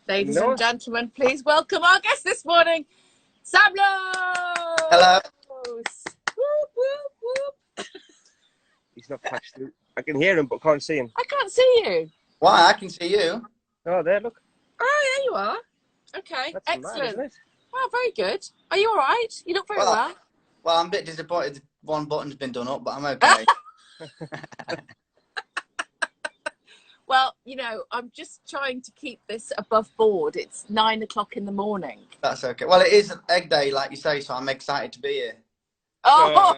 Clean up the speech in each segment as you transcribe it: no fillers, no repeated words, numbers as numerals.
Ladies and gentlemen, please welcome our guest this morning, Sam Lowe! Hello. Whoop, whoop, whoop. He's not patched through. I can hear him, but can't see him. I can't see you. Why? I can see you. Oh, there, look. Oh, there you are. Okay, That's excellent. mad, isn't it? Wow, very good. Are you all right? You look very well. Well, I'm a bit disappointed one button's been done up, but I'm okay. Well, you know, I'm just trying to keep this above board. It's 9 o'clock in the morning. That's okay. Well, it is Egg Day, like you say, so I'm excited to be here. Oh,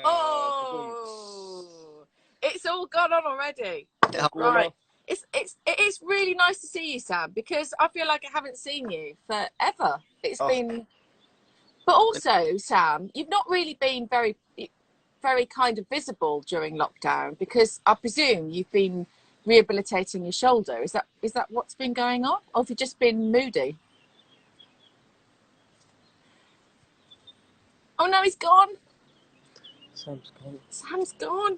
it's all gone on already. Right. It is really nice to see you, Sam, because I feel like I haven't seen you forever. It's been, but also, Sam, you've not really been very kind of visible during lockdown because I presume you've been rehabilitating your shoulder. Is that what's been going on, or have you just been moody? Oh no, he's gone. Sam's gone. Sam's gone.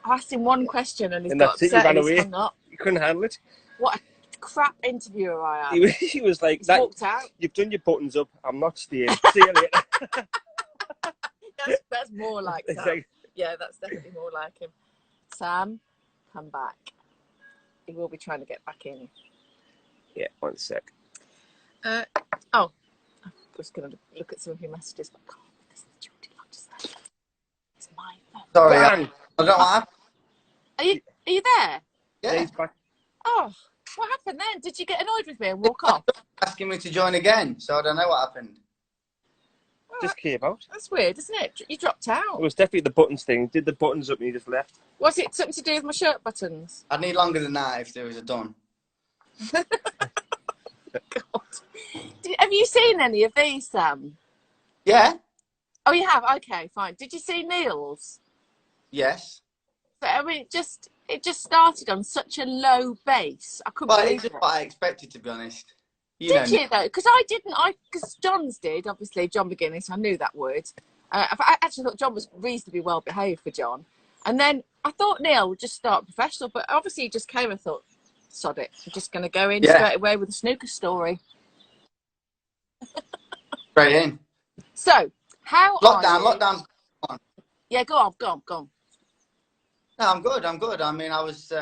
I asked him one question and he's And got that's it, upset he ran and he's away. hung up. You couldn't handle it. What a crap interviewer I am. He was like, He's walked out. You've done your buttons up. I'm not staying. See you later. That's more like Sam. Exactly. Yeah, that's definitely more like him. Sam, come back. He will be trying to get back in. Yeah, 1 sec. I'm just going to look at some of your messages. But God, this is Geordie like to say. It's my phone. Sorry, I don't know what happened. Are you there? Yeah. He's back. Oh, what happened then? Did you get annoyed with me and walk off? Asking me to join again, so I don't know what happened. Just came out. That's weird, isn't it? You dropped It out. was definitely the buttons thing. Did the buttons up and he just left. Was it something to do with my shirt buttons? I'd need longer than that if there was a done. God. Have you seen any of these, Sam? Yeah. Oh, you have? Okay, fine. Did you see Neil's? Yes. But, I mean, it just started on such a low base. I couldn't Well, believe it's it. what I expected, to be honest. Did you, though? Because because John's did, obviously, John McGuinness, I knew that word. I actually thought John was reasonably well behaved for John. And then I thought Neil would just start professional, but obviously he just came and thought, sod it, I'm just going to go in straight away with a snooker story. Straight in. So, how are you? Lockdown's on. Yeah, go on. No, I'm good. I mean, I was,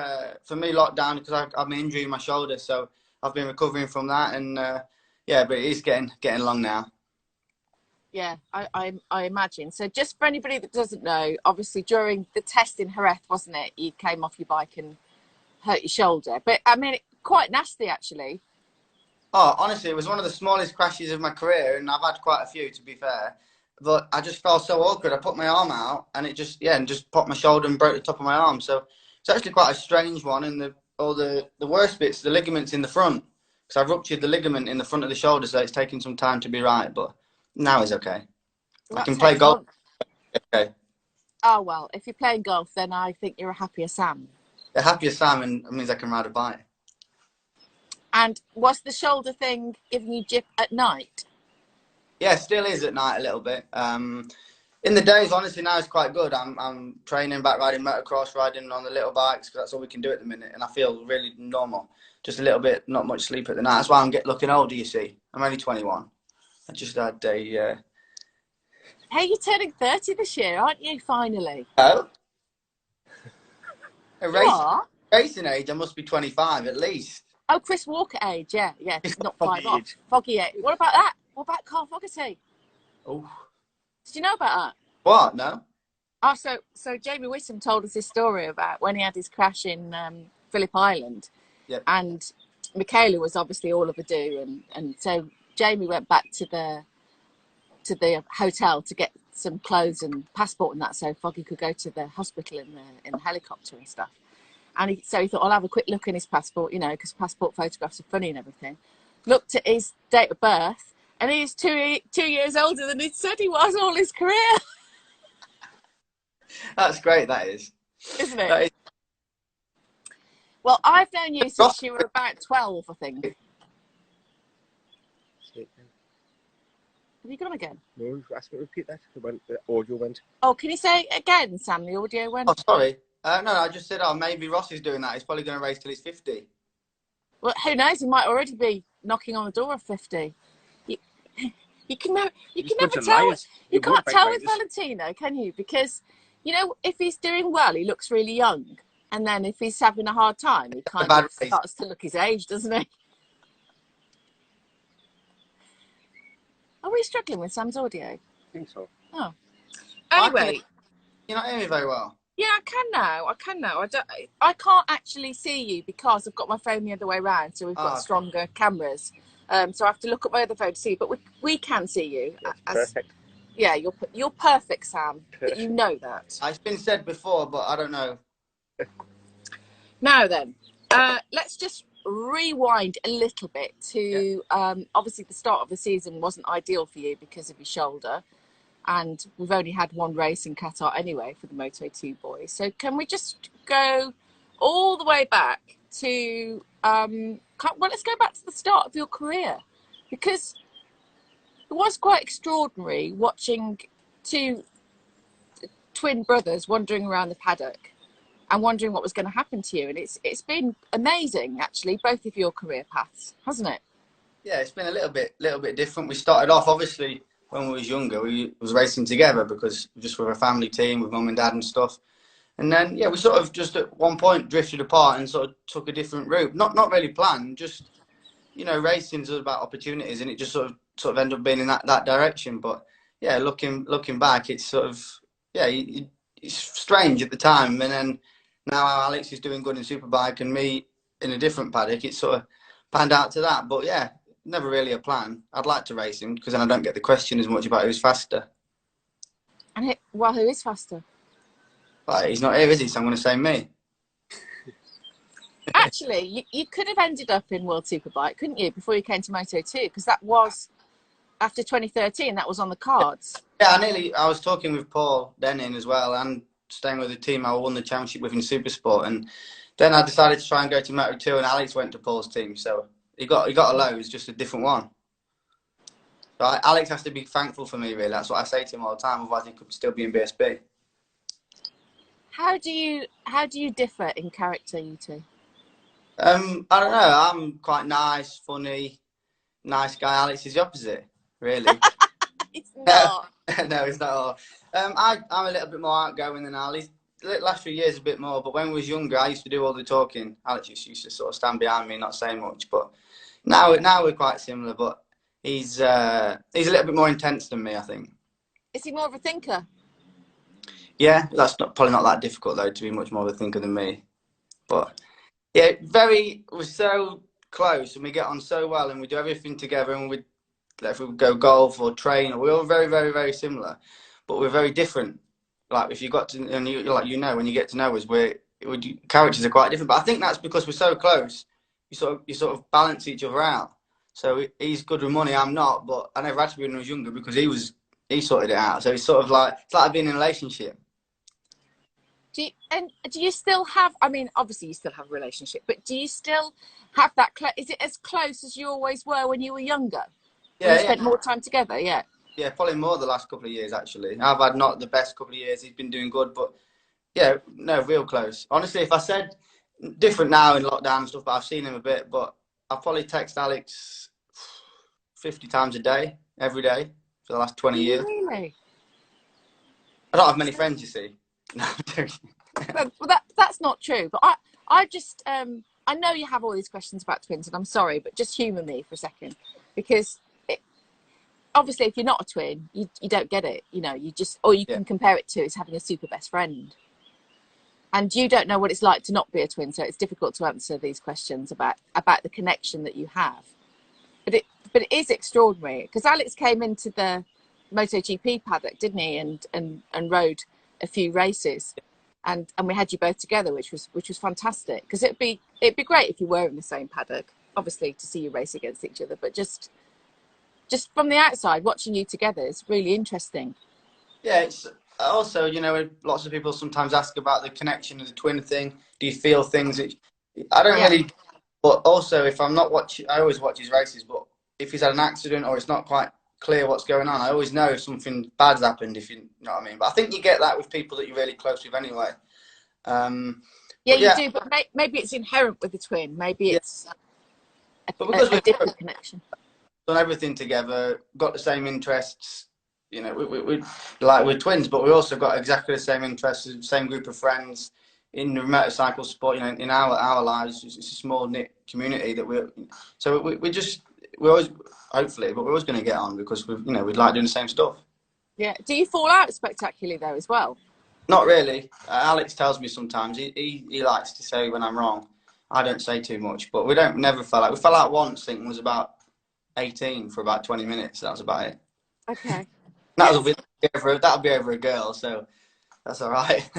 for me, lockdown, because I have an injury in my shoulder, so I've been recovering from that, and yeah, but it is getting along now. Yeah, I imagine. So just for anybody that doesn't know, obviously during the test in Jerez, wasn't it? You came off your bike and hurt your shoulder. But, I mean, quite nasty, actually. Oh, honestly, it was one of the smallest crashes of my career, and I've had quite a few, to be fair. But I just felt so awkward. I put my arm out, and it just popped my shoulder and broke the top of my arm. So it's actually quite a strange one. And the worst bits, the ligaments in the front, because I ruptured the ligament in the front of the shoulder, so it's taken some time to be right. But now it's okay. Well, I can play golf. Okay. Oh, well, if you're playing golf, then I think you're a happier Sam. A happier Sam, and it means I can ride a bike. And was the shoulder thing giving you jip at night? Yeah, still is at night a little bit. In the days, honestly, now it's quite good. I'm training back riding motocross, riding on the little bikes, because that's all we can do at the minute, and I feel really normal. Just a little bit, not much sleep at the night. That's why I'm looking older, you see. I'm only 21. I just had a... Hey, you're turning 30 this year, aren't you, finally? Oh? Racing age, I must be 25 at least. Oh, Chris Walker age, yeah, it's not 5 off. Foggy age. What about that? What about Carl Fogarty? Oh. Did you know about that? What? No? Oh, so Jamie Whiston told us his story about when he had his crash in Phillip Island. Yep. And Michaela was obviously all of a do, and so Jamie went back to the hotel to get some clothes and passport and that, so Foggy could go to the hospital in the helicopter and stuff. And so he thought, I'll have a quick look in his passport, you know, because passport photographs are funny and everything. Looked at his date of birth, and he's 2 years older than he said he was all his career. That's great, that is. Isn't it? Well, I've known you since you were about 12, I think. Have you gone again? No, ask me to repeat that. The audio went. Oh, can you say again, Sam? The audio went. Oh, sorry. No, I just said, maybe Ross is doing that. He's probably going to race till he's 50. Well, who knows? He might already be knocking on the door of 50. You can never bunch of tell. liars. You You can't would, tell with backbiters. Valentino, can you? Because, you know, if he's doing well, he looks really young. And then if he's having a hard time, he kind bad of race. starts to look his age, doesn't he? Are we struggling with Sam's audio? I think so. Oh. I can- Anyway, You're not hearing me very well. yeah, I can now. I can't actually see you because I've got my phone the other way around, so we've got okay. stronger cameras. So I have to look at my other phone to see you, but we can see you. Perfect. Yeah, you're perfect, Sam. But you know that. It's been said before, but I don't know. Now then, let's just rewind a little bit to obviously the start of the season wasn't ideal for you because of your shoulder, and we've only had one race in Qatar anyway for the Moto2 boys. So can we just go all the way back to let's go back to the start of your career, because it was quite extraordinary watching two twin brothers wandering around the paddock and wondering what was going to happen to you. And it's been amazing, actually, both of your career paths, hasn't it? Yeah, it's been a little bit different. We started off, obviously, when we was younger, we was racing together because just we're a family team with mum and dad and stuff. And then, yeah, we sort of just at one point drifted apart and sort of took a different route. Not really planned, just, you know, racing's all about opportunities, and it just sort of ended up being in that direction. But yeah, looking back, it's sort of, yeah, it's strange at the time. And then now Alex is doing good in Superbike and me in a different paddock, it's sort of panned out to that. But yeah, never really a plan. I'd like to race him because then I don't get the question as much about who's faster. And who is faster? Like, he's not here, is he? So I'm going to say me. Actually, you could have ended up in World Superbike, couldn't you, before you came to Moto2? Because that was after 2013. That was on the cards. Yeah, I was talking with Paul Denning as well, and staying with the team I won the championship with in Supersport, and then I decided to try and go to Moto2, and Alex went to Paul's team, so he got a low. It's just a different one. So Alex has to be thankful for me, really. That's what I say to him all the time. Otherwise, he could still be in BSB. How do you differ in character, you two? I don't know. I'm quite nice, funny, nice guy. Alex is the opposite, really. It's not. No, it's not all. I'm a little bit more outgoing than Alex. The last few years a bit more, but when we was younger, I used to do all the talking. Alex just used to sort of stand behind me, not saying much. But now we're quite similar. But he's a little bit more intense than me, I think. Is he more of a thinker? Yeah, that's probably not that difficult though, to be much more of a thinker than me. But yeah, we're so close and we get on so well and we do everything together, and if we go golf or train, we're all very, very, very similar, but we're very different. Like if you got to, and when you get to know us, characters are quite different. But I think that's because we're so close. You sort of balance each other out. So he's good with money, I'm not, but I never had to be when I was younger because he sorted it out. So it's sort of it's like being in a relationship. Do you still have, I mean, obviously you still have a relationship, but do you still have that, is it as close as you always were when you were younger? Yeah, you spent more time together, yeah? Yeah, probably more the last couple of years, actually. I've had not the best couple of years. He's been doing good, but yeah, no, real close. Honestly, if I said different now in lockdown and stuff, but I've seen him a bit, but I'll probably text Alex 50 times a day, every day, for the last 20 years. Really? I don't have many friends, you see. No, well, that's not true. But I just, I know you have all these questions about twins, and I'm sorry, but just humour me for a second, because obviously, if you're not a twin, you don't get it. You know, all you can compare it to is having a super best friend, and you don't know what it's like to not be a twin. So it's difficult to answer these questions about the connection that you have. But it is extraordinary because Alex came into the MotoGP paddock, didn't he, and rode a few races, and we had you both together, which was fantastic, because it'd be great if you were in the same paddock, obviously, to see you race against each other, but just from the outside watching you together is really interesting. Yeah, it's also, lots of people sometimes ask about the connection of the twin thing. Do you feel things that I don't really, but also if I'm not watching, I always watch his races, but if he's had an accident or it's not quite clear what's going on, I always know if something bad's happened, if you know what I mean. But I think you get that with people that you're really close with anyway. You do, but maybe it's inherent with the twin. Maybe it's But because a different connection. Done everything together, got the same interests. You know, we like we're twins, but we also got exactly the same interests, same group of friends in the motorcycle sport. You know, in our lives, it's a small knit community that we always, hopefully, but we're always going to get on because we'd like doing the same stuff. Yeah. Do you fall out spectacularly though as well? Not really. Alex tells me sometimes. He likes to say when I'm wrong. I don't say too much, but we never fell out. We fell out once. I think it was about 18 for about 20 minutes. That was about it. Okay. That'll be over a girl, so that's all right.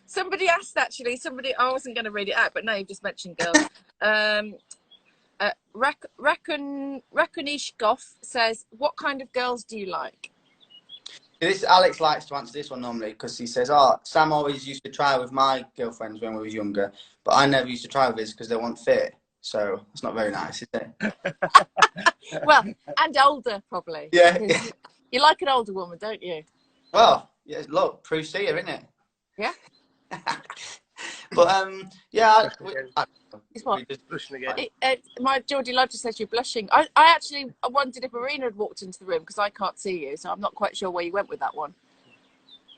Somebody asked actually. I wasn't going to read it out, but now you've just mentioned girls. Rakonishkov says, "What kind of girls do you like?" Alex likes to answer this one normally because he says, "Oh, Sam always used to try with my girlfriends when we was younger, but I never used to try with his because they weren't fit." So it's not very nice, is it? Well, and older probably. Yeah. You like an older woman, don't you? Well, yeah. Look, proves here, isn't it? Yeah. But yeah. Blushing again. My Geordie Lodge says you're blushing. I actually wondered if Marina had walked into the room because I can't see you, so I'm not quite sure where you went with that one.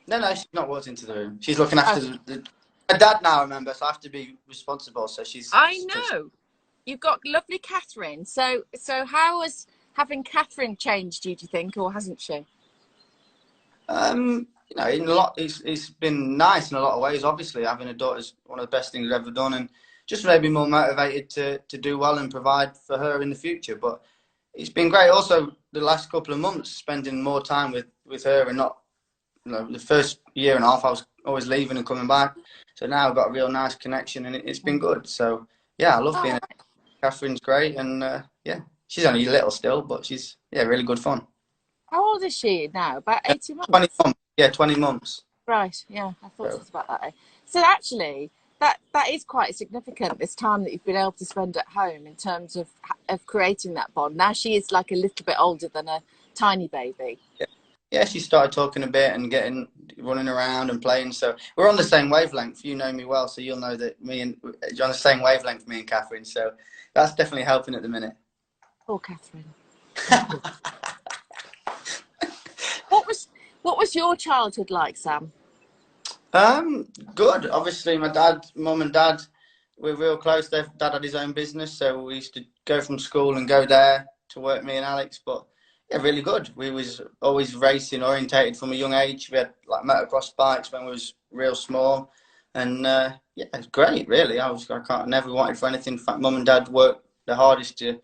No, she's not walked into the room. She's looking after her dad now, remember, so I have to be responsible. So she's. I know. You've got lovely Catherine. So how has having Catherine changed you, do you think, or hasn't she? You know, in a lot, it's been nice in a lot of ways. Obviously, having a daughter is one of the best things I've ever done, and just made me more motivated to do well and provide for her in the future. But it's been great. Also, the last couple of months, spending more time with her, and not, you know, the first year and a half I was always leaving and coming back. So now I've got a real nice connection, and it's been good. So yeah, I love being. Catherine's great, and yeah, she's only little still, but she's really good fun. How old is she now? About 18 months? 20 months. Yeah, 20 months. Right, yeah, I thought it was about that age. So actually, that is quite significant, this time that you've been able to spend at home in terms of creating that bond. Now she is like a little bit older than a tiny baby. Yeah, she started talking a bit and running around and playing. So we're on the same wavelength. You know me well, so you'll know that you're on the same wavelength, me and Catherine. So that's definitely helping at the minute. Poor Catherine. What was your childhood like, Sam? Good. Obviously, mum and dad, we're real close. Dad had his own business, so we used to go from school and go there to work, me and Alex. But yeah, really good. We was always racing orientated from a young age. We had like motocross bikes when we was real small, and yeah, it's great. Really, I never wanted for anything. In fact, mum and dad worked the hardest to.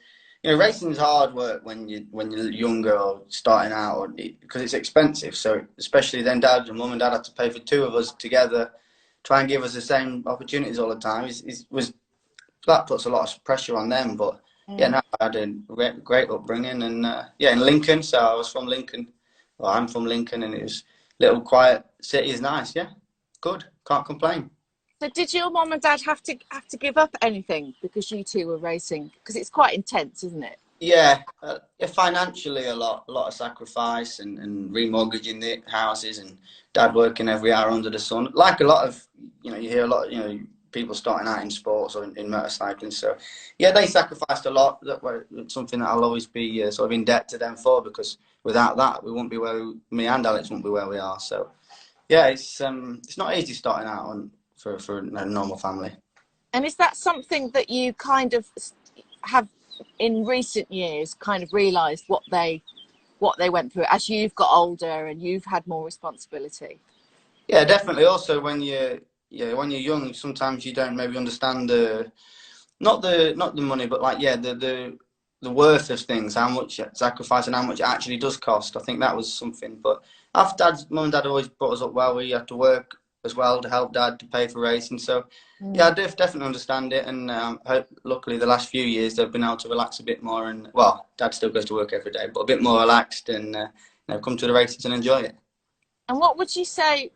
You know, racing's hard work when you're younger or starting out, because it's expensive. So especially then, mum and dad had to pay for two of us together, try and give us the same opportunities all the time. That puts a lot of pressure on them. But yeah, no, I had a great upbringing, and yeah, in Lincoln. So I was from Lincoln. Well, I'm from Lincoln, and it was little quiet city. Is nice. Yeah, good. Can't complain. So did your mum and dad have to give up anything because you two were racing? Because it's quite intense, isn't it? Yeah, financially a lot of sacrifice and remortgaging the houses, and dad working every hour under the sun. Like a lot of, you hear a lot of, people starting out in sports or in motorcycling. So yeah, they sacrificed a lot. That's something that I'll always be sort of in debt to them for, because without that, we wouldn't be me and Alex wouldn't be where we are. So yeah, it's not easy starting out for a normal family. And is that something that you kind of have in recent years kind of realised what they went through as you've got older and you've had more responsibility? Yeah, definitely. Also, when you're young, sometimes you don't maybe understand not the money, but like the worth of things, how much sacrifice and how much it actually does cost. I think that was something. But after mum and dad always brought us up well. We had to work as well to help dad to pay for racing. So yeah, I definitely understand it, and luckily the last few years they've been able to relax a bit more, and well, dad still goes to work every day, but a bit more relaxed, and come to the races and enjoy it. And what would you say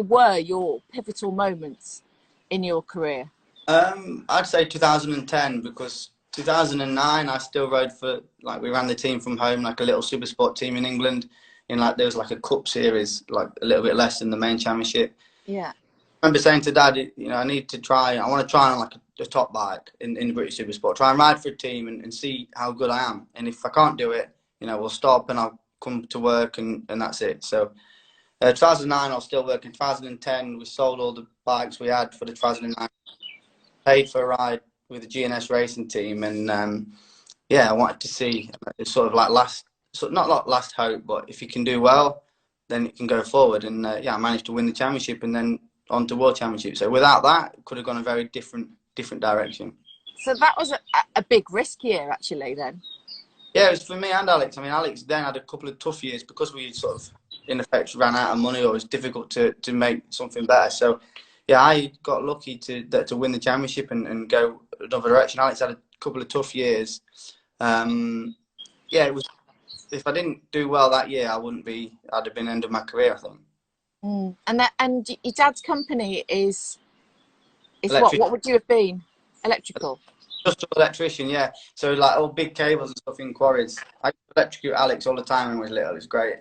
were your pivotal moments in your career? I'd say 2010, because 2009 I still rode for, like, we ran the team from home, like a little super sport team in England, there was like a cup series, like a little bit less than the main championship. Yeah. I remember saying to dad, I want to try on like a top bike in the British Supersport. Try and ride for a team and see how good I am. And if I can't do it, you know, we'll stop and I'll come to work and that's it. So 2009, I was still working. 2010, we sold all the bikes we had for the 2009. Paid for a ride with the GNS racing team, and yeah, I wanted to see it's sort of like not like last hope, but if you can do well, then it can go forward. And yeah, I managed to win the championship and then on to World Championship. So without that, it could have gone a very different direction. So that was a big risk year, actually, then. Yeah, it was for me and Alex. I mean, Alex then had a couple of tough years because we sort of, in effect, ran out of money, or it was difficult to make something better. So, yeah, I got lucky to win the championship and go another direction. Alex had a couple of tough years. Yeah, it was. If I didn't do well that year, I'd have been end of my career, I think. And your dad's company is what would you have been? Electrical. Just an electrician, yeah. So like all big cables and stuff in quarries. I electrocute Alex all the time when he was little. It's great.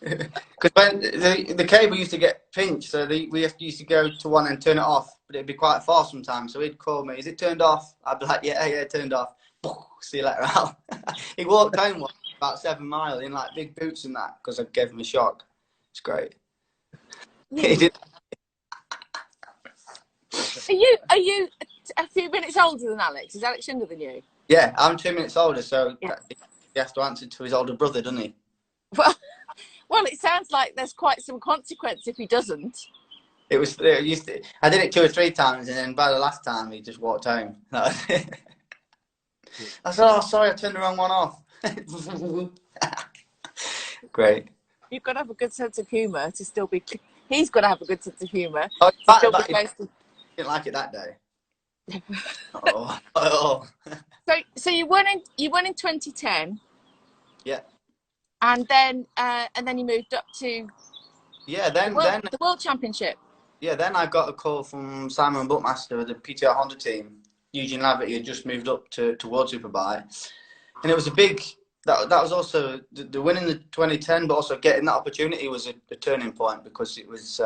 Because when the cable used to get pinched, so we used to go to one and turn it off, but it'd be quite far sometimes. So he'd call me, "Is it turned off?" I'd be like, "Yeah, turned off." See you later, Al. He walked home about 7 miles in like big boots and that because I gave him a shock. It's great. Yeah. He did. Are you a few minutes older than Alex? Is Alex younger than you? Yeah, I'm 2 minutes older, so yeah. He has to answer to his older brother, doesn't he? Well, it sounds like there's quite some consequence if he doesn't. I did it 2 or 3 times, and then by the last time, he just walked home. I said, "Oh, sorry, I turned the wrong one off." Great. You've got to have a good sense of humour to still be. He's got to have a good sense of humour. Oh, Didn't like it that day. Oh. So you won in 2010. Yeah. And then you moved up to. Yeah. Then the World Championship. Yeah. Then I got a call from Simon Buckmaster of the PTR Honda team. Eugene Laverty had just moved up to World Superbike, and it was a big. That was also the winning the 2010, but also getting that opportunity was a turning point because it was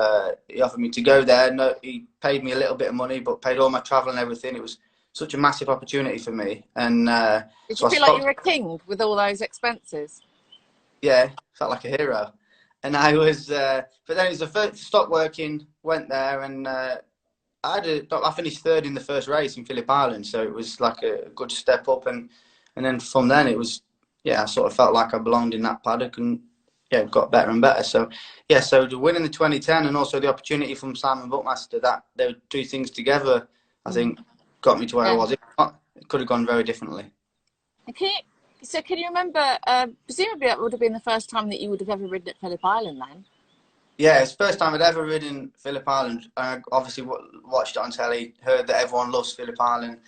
he offered me to go there. No, he paid me a little bit of money, but paid all my travel and everything. It was such a massive opportunity for me. And did you feel like you were a king with all those expenses? Yeah, felt like a hero. And I was, but then it was the first stopped working, went there, and I finished 3rd in the first race in Phillip Island, so it was like a good step up. And then from then it was. Yeah, I sort of felt like I belonged in that paddock and, yeah, it got better and better. So, yeah, so the win in the 2010 and also the opportunity from Simon Buckmaster, that they were 2 things together, I think, got me to where I was. It could have gone very differently. Can you remember, presumably that would have been the first time that you would have ever ridden at Phillip Island then? Yeah, it's the first time I'd ever ridden Phillip Island. I obviously watched it on telly, heard that everyone loves Phillip Island.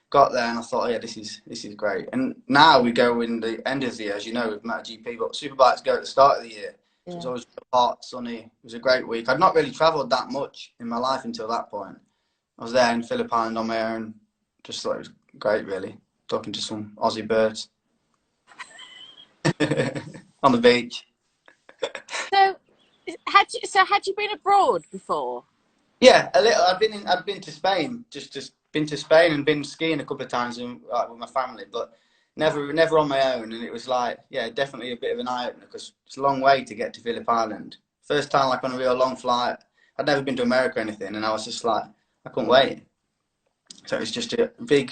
Got there and I thought, oh, yeah, this is great. And now we go in the end of the year, as you know, with MotoGP, but Superbikes go at the start of the year. Yeah. So it was always hot, sunny. It was a great week. I'd not really travelled that much in my life until that point. I was there in Phillip Island on my own. Just thought it was great, really. Talking to some Aussie birds on the beach. So had you been abroad before? Yeah, a little. I'd been to Spain, just been to Spain and been skiing a couple of times with my family, but never on my own. And it was like, yeah, definitely a bit of an eye opener because it's a long way to get to Phillip Island. First time like on a real long flight. I'd never been to America or anything, and I was just like, I couldn't wait. So it was just a big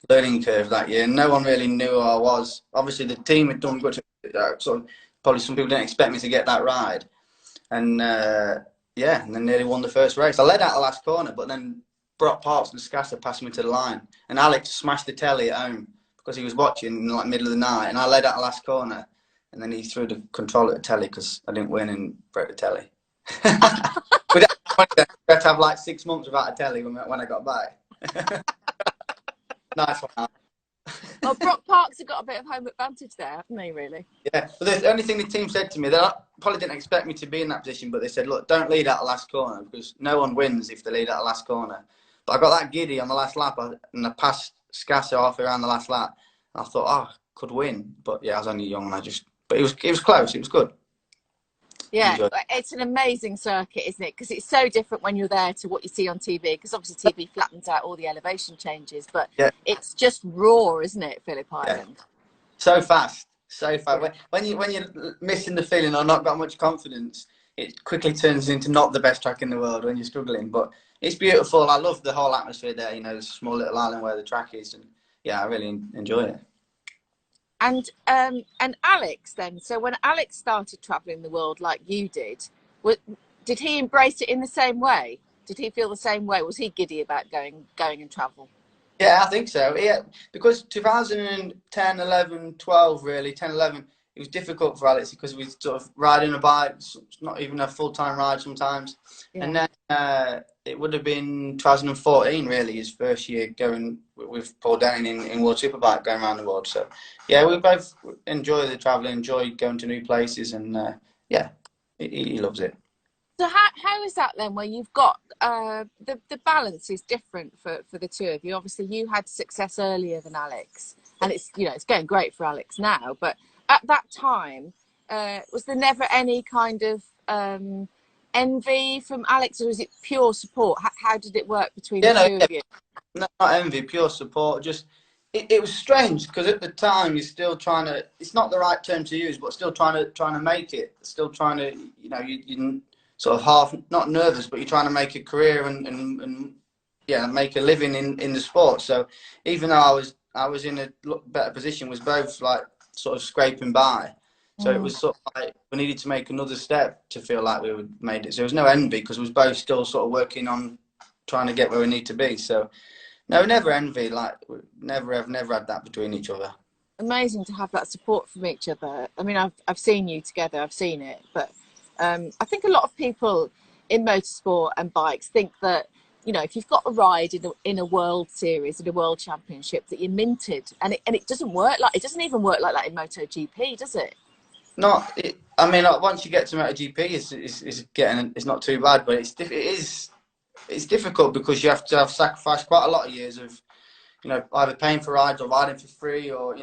learning curve that year. No one really knew who I was. Obviously, the team had done good. So probably some people didn't expect me to get that ride, and yeah, and then nearly won the first race. I led out the last corner, but then Brock Parks and Scasser passed me to the line, and Alex smashed the telly at home because he was watching in like middle of the night, and I led out the last corner, and then he threw the control at the telly because I didn't win and broke the telly. We had to have like 6 months without a telly when I got back. Nice one. Well, Brock Parks have got a bit of home advantage there, haven't they, really? Yeah, but the only thing the team said to me, they probably didn't expect me to be in that position, but they said, look, don't lead out the last corner because no one wins if they lead out the last corner. But I got that giddy on the last lap and I passed Scasser halfway around the last lap. And I thought, oh, I could win. But yeah, I was only young and but it was close. It was good. Yeah, it's an amazing circuit, isn't it? Because it's so different when you're there to what you see on TV. Because obviously TV flattens out all the elevation changes, but Yeah. it's just raw, isn't it, Phillip Island? Yeah. So fast, so fast. Yeah. When you're missing the feeling or not got much confidence, it quickly turns into not the best track in the world when you're struggling. But it's beautiful. I love the whole atmosphere there. You know, the small little island where the track is, and yeah, I really enjoy it. And Alex then. So when Alex started traveling the world like you did, did he embrace it in the same way? Did he feel the same way? Was he giddy about going and travel? Yeah, I think so. Yeah, because 2010, 11, 12, really, 10, 11, it was difficult for Alex because we sort of riding a bike, it's not even a full-time ride sometimes. Yeah. And then it would have been 2014, really, his first year going with Paul Denning in World Superbike, going around the world. So, yeah, we both enjoy the travelling, enjoy going to new places, and yeah, he loves it. So how is that then, where you've got the balance is different for the two of you? Obviously, you had success earlier than Alex, and it's it's going great for Alex now. But at that time, was there never any kind of envy from Alex, or was it pure support? How did it work between the two of you? Not envy, pure support. Just it was strange because at the time you're still trying to. It's not the right term to use, but still trying to make it. Still trying to you sort of half not nervous, but you're trying to make a career and yeah, make a living in the sport. So even though I was in a better position, was both like sort of scraping by. So it was sort of like we needed to make another step to feel like we would made it. So there was no envy because we was both still sort of working on trying to get where we need to be. So no, never envy. Like never had that between each other. Amazing to have that support from each other. I mean, I've seen you together. I've seen it, but I think a lot of people in motorsport and bikes think that if you've got a ride in a World Series, in a World Championship, that you're minted, and it doesn't work like it doesn't even work like that in MotoGP, does it? I mean, like, once you get to MotoGP, it's not too bad, but it's difficult because you have to have sacrificed quite a lot of years of either paying for rides or riding for free, or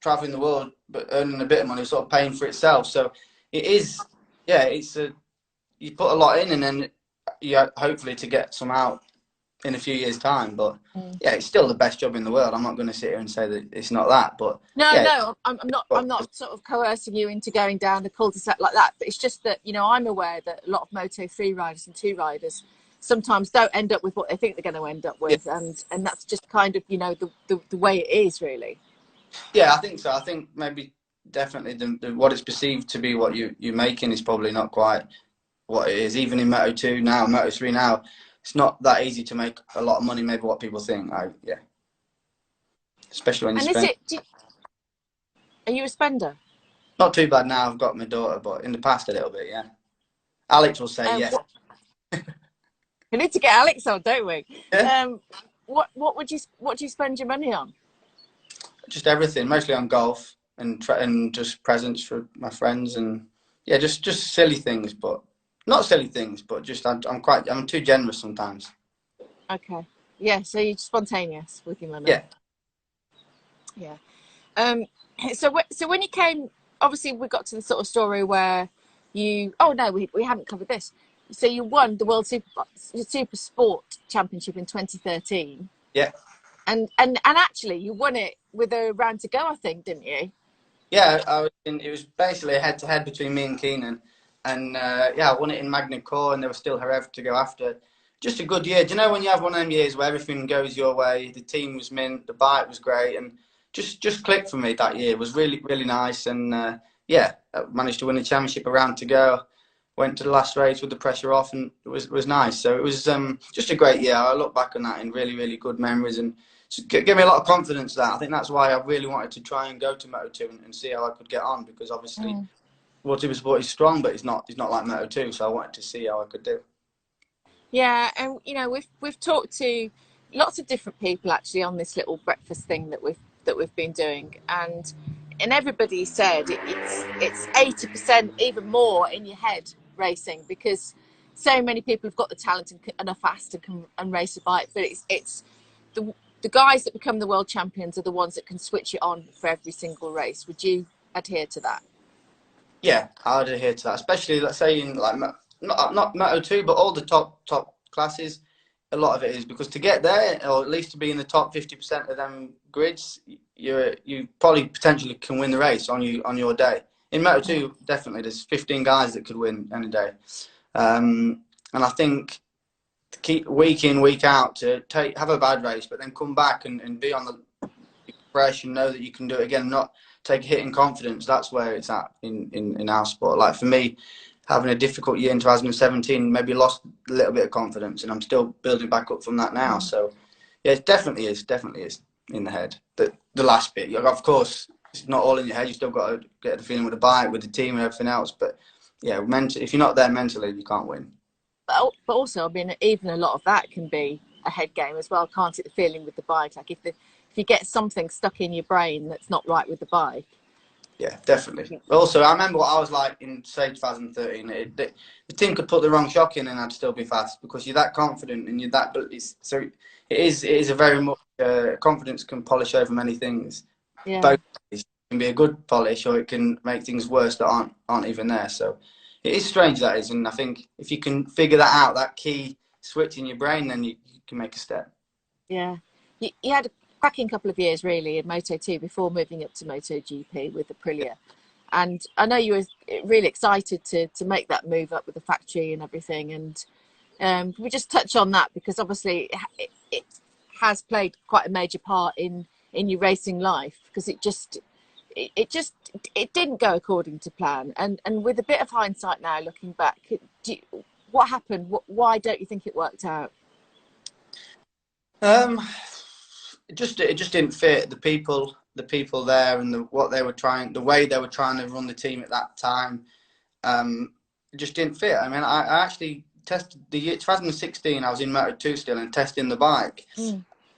traveling the world but earning a bit of money, sort of paying for itself. So it is. Yeah, you put a lot in, and then hopefully to get some out in a few years' time. But yeah, it's still the best job in the world. I'm not going to sit here and say that it's not that. But no, I'm not sort of coercing you into going down the cul-de-sac like that. But it's just that I'm aware that a lot of Moto3 riders and 2 riders sometimes don't end up with what they think they're going to end up with, and that's just kind of the way it is, really. Yeah, I think so. I think maybe. Definitely, what it's perceived to be, what you're making, is probably not quite what it is. Even in Moto2 now, Moto3 now, it's not that easy to make a lot of money. Maybe what people think. Yeah, especially when you spend. Are you a spender? Not too bad now. I've got my daughter, but in the past a little bit. Yeah, Alex will say yes. We need to get Alex on, don't we? Yeah. What do you spend your money on? Just everything, mostly on golf. And just presents for my friends, and yeah, just silly things, but not silly things, but just I'm too generous sometimes. Okay, yeah. So you're spontaneous with your money. Yeah. So when you came, obviously we got to the sort of story where you. Oh no, we haven't covered this. So you won the World Super Sport Championship in 2013. Yeah. And actually, you won it with a round to go, I think, didn't you? Yeah, it was basically a head-to-head between me and Keenan, and yeah, I won it in Magna Core, and there was still Jerez to go after. Just a good year. Do you know when you have one of them years where everything goes your way? The team was mint, the bike was great, and just clicked for me that year. It was really, really nice, and yeah, I managed to win the championship, a round to go. Went to the last race with the pressure off, and it was nice. So it was just a great year. I look back on that in really, really good memories, and gave me a lot of confidence. That I think that's why I really wanted to try and go to Moto2 and see how I could get on, because obviously World Supersport is strong, but it's not like Moto2. So I wanted to see how I could do. Yeah, and we've talked to lots of different people actually on this little breakfast thing that we've been doing, and everybody said it's 80% even more in your head racing, because so many people have got the talent and are fast and race a bike, but it's the guys that become the world champions are the ones that can switch it on for every single race. Would you adhere to that? Yeah, I would adhere to that, especially let's say in like not Moto2, but all the top classes. A lot of it is because to get there, or at least to be in the top 50% of them grids, you probably potentially can win the race on your day. In Moto2, definitely, there's 15 guys that could win any day, and I think to keep week in week out to have a bad race, but then come back and be on the fresh and know that you can do it again, not take a hit in confidence. That's where it's at in our sport. Like for me, having a difficult year in 2017, maybe lost a little bit of confidence, and I'm still building back up from that now. So yeah, it definitely is in the head. The last bit, of course, it's not all in your head. You still got to get the feeling with the bike, with the team, and everything else. But yeah, if you're not there mentally, you can't win. But also, I mean, even a lot of that can be a head game as well, can't it? The feeling with the bike, like if you get something stuck in your brain that's not right with the bike. Yeah, definitely. Also, I remember what I was like in, say, 2013. The team could put the wrong shock in and I'd still be fast because you're that confident and you're that. So it is a very much confidence can polish over many things. Yeah. Both ways. It can be a good polish or it can make things worse that aren't even there. So it is strange, that is, and I think if you can figure that out, that key switch in your brain, then you can make a step. Yeah, you had a cracking couple of years really in Moto2 before moving up to MotoGP with Aprilia, and I know you were really excited to make that move up with the factory and everything. And we just touch on that because obviously it has played quite a major part in your racing life because it didn't go according to plan. And with a bit of hindsight now, looking back, what happened? Why don't you think it worked out? It just didn't fit the people there and the way they were trying to run the team at that time. It just didn't fit. I mean, I actually tested the year 2016. I was in Moto2 still and testing the bike,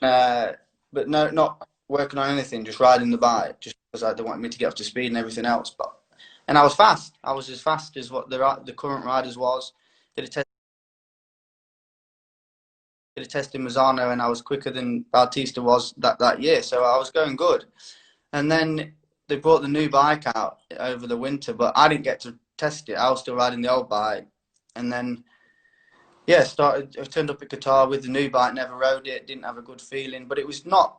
but not working on anything, just riding the bike, just because they wanted me to get up to speed and everything else. And I was fast. I was as fast as what the current riders was. Did a test in Mazzano and I was quicker than Bautista was that year, so I was going good. And then they brought the new bike out over the winter, but I didn't get to test it. I was still riding the old bike, and then I turned up at Qatar with the new bike, never rode it, didn't have a good feeling. But it was not.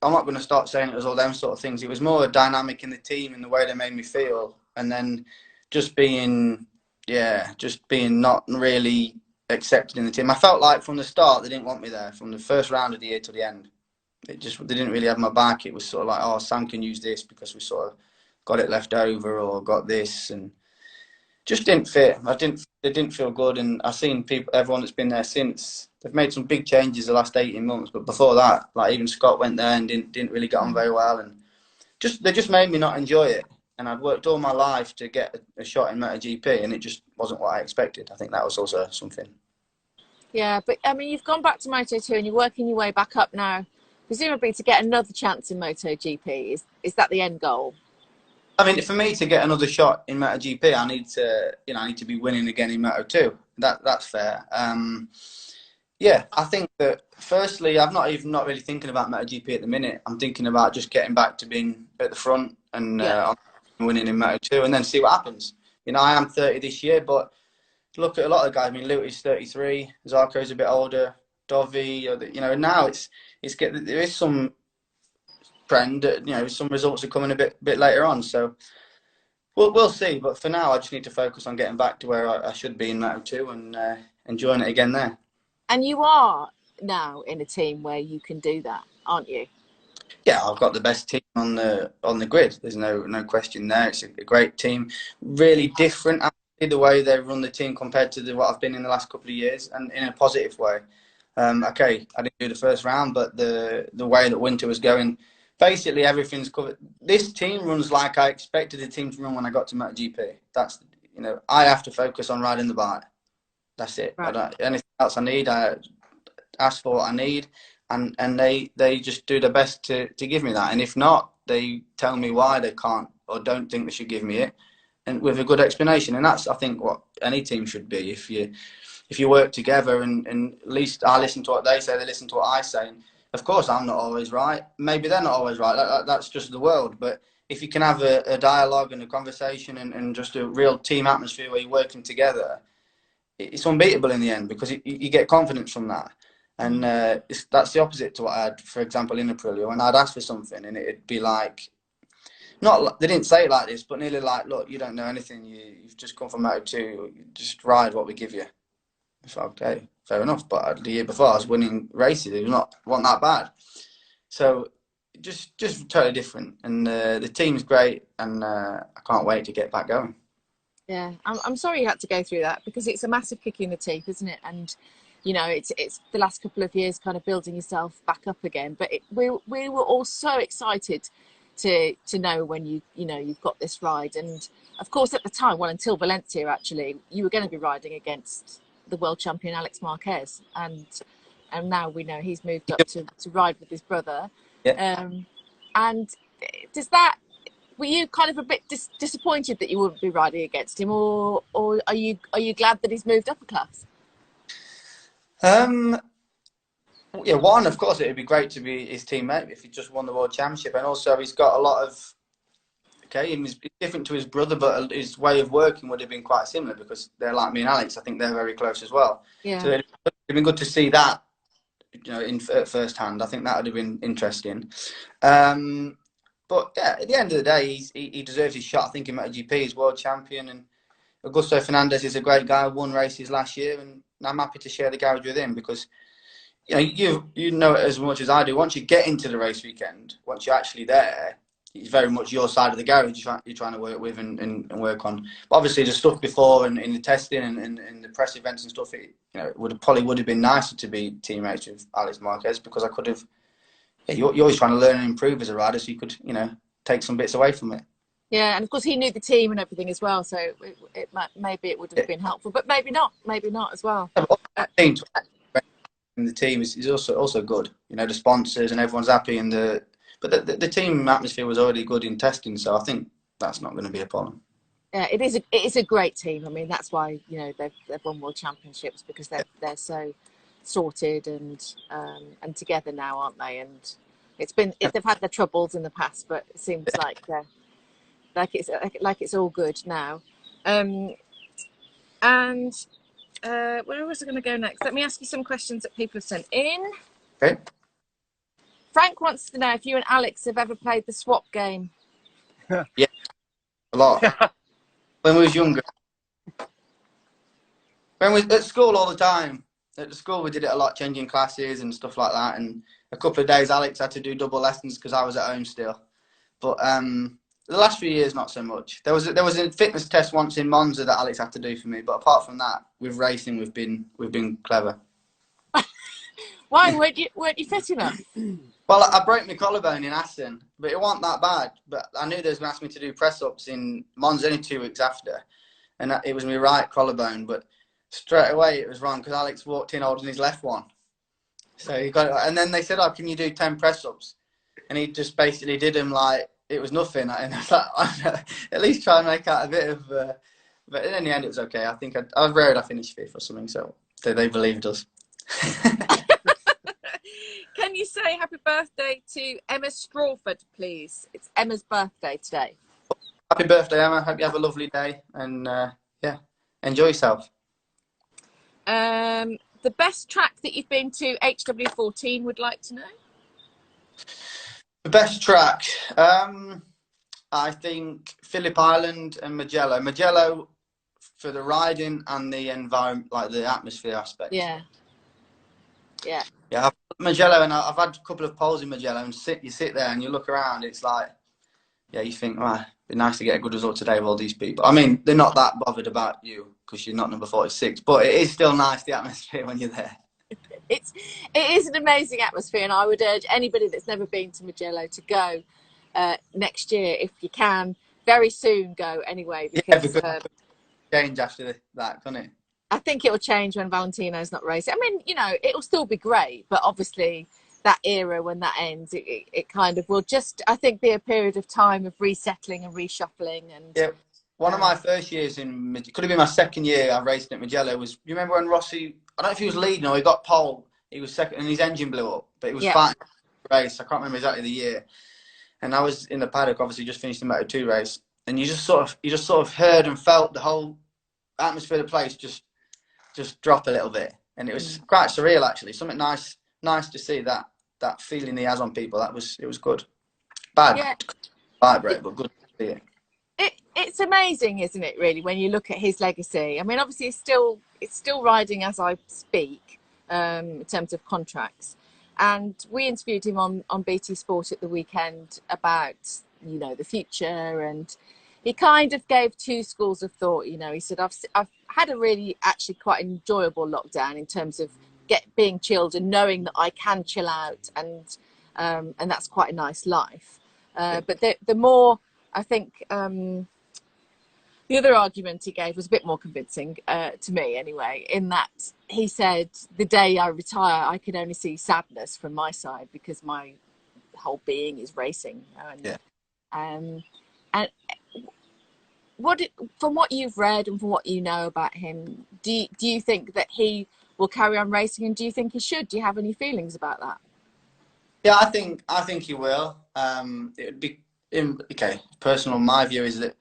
I'm not going to start saying it was all them sort of things. It was more a dynamic in the team and the way they made me feel, and then just being not really accepted in the team. I felt like from the start they didn't want me there, from the first round of the year to the end. They didn't really have my back. It was sort of like, oh, Sam can use this because we sort of got it left over or got this, and just didn't fit. They didn't feel good, and I've seen everyone that's been there since. They've made some big changes the last 18 months, but before that, like even Scott went there and didn't really get on very well, and they just made me not enjoy it. And I'd worked all my life to get a shot in MotoGP, and it just wasn't what I expected. I think that was also something. Yeah, but I mean, you've gone back to Moto2 and you're working your way back up now, presumably to get another chance in MotoGP. Is that the end goal? I mean, for me to get another shot in MotoGP, I need to be winning again in Moto2. That's fair. Yeah, I think that firstly, I'm not really thinking about MotoGP at the minute. I'm thinking about just getting back to being at the front and winning in Moto2, and then see what happens. I am 30 this year, but look at a lot of guys. I mean, Luty's 33, Zarco's a bit older, Dovi. Now there is some trend. Some results are coming a bit later on. So we'll see. But for now, I just need to focus on getting back to where I should be in Moto2 and enjoying it again there. And you are now in a team where you can do that, aren't you? Yeah, I've got the best team on the grid. There's no question there. It's a great team. Really different, actually, the way they run the team compared to what I've been in the last couple of years, and in a positive way. Okay, I didn't do the first round, but the way that Winter was going, basically everything's covered. This team runs like I expected the team to run when I got to MotoGP. That's, I have to focus on riding the bike. That's it. Right. Anything else I need, I ask for what I need, and they just do their best to give me that. And if not, they tell me why they can't or don't think they should give me it, and with a good explanation. And that's, I think, what any team should be. If you work together and at least I listen to what they say, they listen to what I say, and of course, I'm not always right. Maybe they're not always right. That's just the world. But if you can have a dialogue and a conversation and just a real team atmosphere where you're working together, it's unbeatable in the end because you get confidence from that. And that's the opposite to what I had, for example, in Aprilia, when I'd ask for something and it'd be like, not, they didn't say it like this, but nearly like, look, you don't know anything. You've just come from Moto2. You just ride what we give you. It's like, okay, fair enough. But the year before, I was winning races. It wasn't that bad. So just totally different. And the team's great, and I can't wait to get back going. Yeah, I'm sorry you had to go through that because it's a massive kick in the teeth, isn't it? And you know, it's the last couple of years kind of building yourself back up again. But we were all so excited to know when you've got this ride. And of course, at the time, well, until Valencia, actually, you were going to be riding against the world champion Alex Marquez, and now we know he's moved up to ride with his brother. Yeah. And does that? Were you kind of a bit disappointed that you wouldn't be riding against him, or are you glad that he's moved up a class? Yeah, one, of course, it'd be great to be his teammate if he just won the world championship, and also he's got a lot of. Okay, he's different to his brother, but his way of working would have been quite similar because they're like me and Alex. I think they're very close as well. Yeah. So it'd been good to see that, at first hand. I think that would have been interesting. But yeah, at the end of the day, he deserves his shot. I think in MotoGP, he's world champion, and Augusto Fernandez is a great guy. Won races last year, and I'm happy to share the garage with him because you know it as much as I do. Once you get into the race weekend, once you're actually there, it's very much your side of the garage you're trying to work with and work on. But obviously, the stuff before and in the testing and the press events and stuff, it probably would have been nicer to be teammates with Alex Marquez because I could have. Yeah, you're always trying to learn and improve as a rider, so you could, take some bits away from it. Yeah, and of course he knew the team and everything as well, so maybe it would have been helpful, but maybe not as well. The team is also good. The sponsors and everyone's happy, but the team atmosphere was already good in testing, so I think that's not going to be a problem. Yeah, it is a great team. I mean, that's why they've won world championships because they're so sorted and together now, aren't they? And they've had their troubles in the past, but it seems like it's all good now. And where was I going to go next? Let me ask you some questions that people have sent in. Okay. Frank wants to know if you and Alex have ever played the swap game. Yeah, a lot. When we was younger. When we was at school all the time. At the school we did it a lot, changing classes and stuff like that. And a couple of days Alex had to do double lessons because I was at home still. But the last few years, not so much. There was a fitness test once in Monza that Alex had to do for me. But apart from that, with racing, we've been clever. Why weren't you fit enough? Well, I broke my collarbone in Assen, but it wasn't that bad. But I knew they was going to ask me to do press-ups in Monza only 2 weeks after. And it was my right collarbone. But straight away it was wrong because Alex walked in holding his left one. So he got it. And then they said, oh, can you do 10 press-ups? And he just basically did them like it was nothing. And I was like, at least try and make out a bit of... but in the end, it was okay. I think I was worried I finished 5th or something. So they believed us. Can you say happy birthday to Emma Strawford, please? It's Emma's birthday today. Happy birthday, Emma. Hope you have a lovely day. And, enjoy yourself. The best track that you've been to, HW14, would like to know? The best track? I think Phillip Island and Mugello. Mugello for the riding and the environment, like the atmosphere aspect. Yeah. Yeah, Mugello, and I've had a couple of poles in Mugello, and you sit there and you look around, it's like, yeah, you think, it'd be nice to get a good result today with all these people. I mean, they're not that bothered about you because you're not number 46, but it is still nice, the atmosphere when you're there. It is an amazing atmosphere, and I would urge anybody that's never been to Mugello to go next year if you can. Very soon go anyway, because change after that, can't it? I think it will change when Valentino's not racing. I mean, it'll still be great, but obviously that era, when that ends, it kind of will just, I think, be a period of time of resettling and reshuffling. And yeah, one of my first years it could have been my second year I raced at Mugello was, you remember when Rossi, I don't know if he was leading or he got pole, He was second, and his engine blew up. But he was Yeah. fighting the race. I can't remember exactly the year. And I was in the paddock, obviously just finished the Moto2 race, and you just sort of heard and felt the whole atmosphere of the place just drop a little bit, and it was quite surreal actually. Something nice to see that feeling he has on people. It was good. Bad, vibrate, but good to see it. It's amazing, isn't it, really, when you look at his legacy? I mean, obviously, it's still riding as I speak, in terms of contracts. And we interviewed him on BT Sport at the weekend about, you know, the future, and he kind of gave two schools of thought. You know, he said, I've had a really actually quite enjoyable lockdown in terms of being chilled and knowing that I can chill out, and that's quite a nice life. But the more, I think, the other argument he gave was a bit more convincing to me anyway, in that he said, the day I retire, I can only see sadness from my side because my whole being is racing. And from what you've read and from what you know about him, do you think that he will carry on racing, and do you think he should? Do you have any feelings about that? Yeah, I think he will. It would be personal. My view is that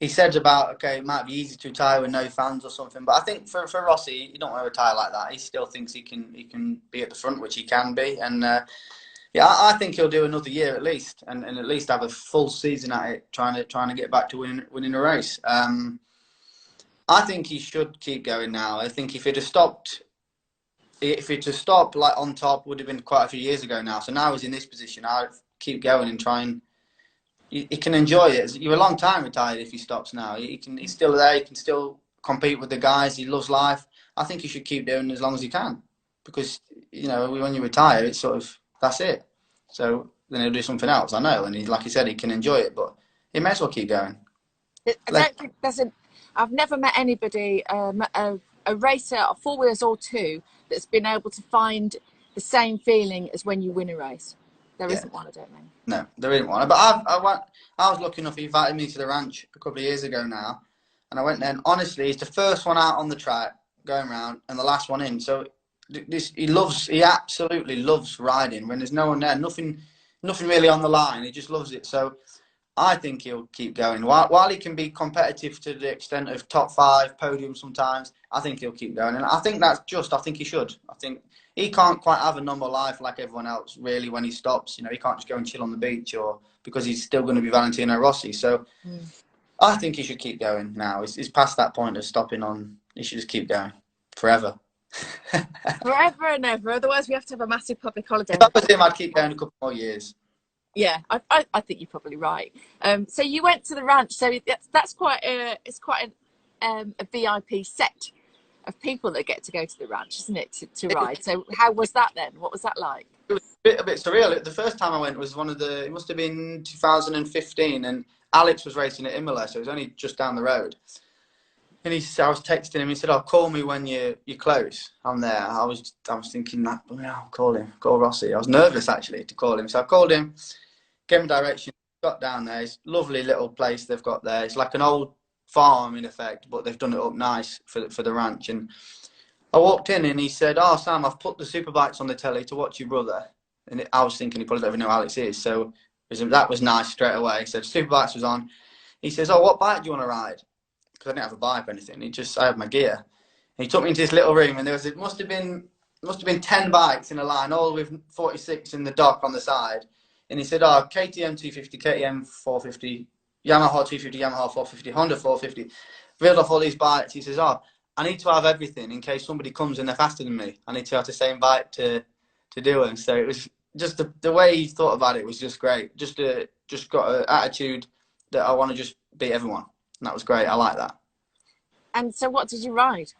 he said about, it might be easy to retire with no fans or something, but I think for Rossi, you don't want to retire like that. He still thinks he can be at the front, which he can be, and I think he'll do another year at least, and at least have a full season at it, trying to get back to winning a race. I think he should keep going now. I think if he'd have stopped like on top, would have been quite a few years ago now. So now he's in this position. I'd keep going and try and. He can enjoy it. You're a long time retired if he stops now. He's still there. He can still compete with the guys. He loves life. I think he should keep doing it as long as he can, because you know when you retire, it's sort of that's it. So then he'll do something else. I know, and like he said, he can enjoy it, but he may as well keep going. I don't think I've never met anybody, a racer, four wheels or two, that's been able to find the same feeling as when you win a race. There isn't one, I don't think. No, there isn't one. But I was lucky enough. He invited me to the ranch a couple of years ago now, and I went there. And honestly, he's the first one out on the track going round, and the last one in. So he absolutely loves riding when there's no one there. Nothing really on the line. He just loves it. So I think he'll keep going. While he can be competitive to the extent of top 5 podium sometimes, I think he'll keep going. And I think I think he should. I think he can't quite have a normal life like everyone else, really, when he stops. You know, he can't just go and chill on the beach, or because he's still going to be Valentino Rossi. So I think he should keep going now. He's past that point of stopping on. He should just keep going forever. Forever and ever. Otherwise, we have to have a massive public holiday. If I was him, I'd keep going a couple more years. Yeah, I think you're probably right. So you went to the ranch. So that's quite a VIP set of people that get to go to the ranch, isn't it, to ride? So how was that then? What was that like? It was a bit surreal. The first time I went was it must have been 2015, and Alex was racing at Imola, so it was only just down the road. And I was texting him. He said, call me when you're close. I'm there. I was thinking that, I'll call him. Call Rossi. I was nervous actually to call him, so I called him, gave him direction, got down there. It's a lovely little place they've got there. It's like an old farm in effect, but they've done it up nice for the ranch. And I walked in and he said, Sam, I've put the Superbikes on the telly to watch your brother. And I was thinking he probably doesn't even know who Alex is, so that was nice straight away. He said Superbikes was on. He says, what bike do you want to ride? Because I didn't have a bike or anything. I had my gear. And he took me into this little room, and it must have been 10 bikes in a line, all with 46 in the dock on the side. And he said, KTM 250, KTM 450, Yamaha 250, Yamaha 450, Honda 450. Reeled off all these bikes. He says, I need to have everything in case somebody comes and they're faster than me. I need to have the same bike to do them. So it was just the way he thought about it was just great. Just got an attitude that I want to just beat everyone. And that was great. I like that. And so what did you ride?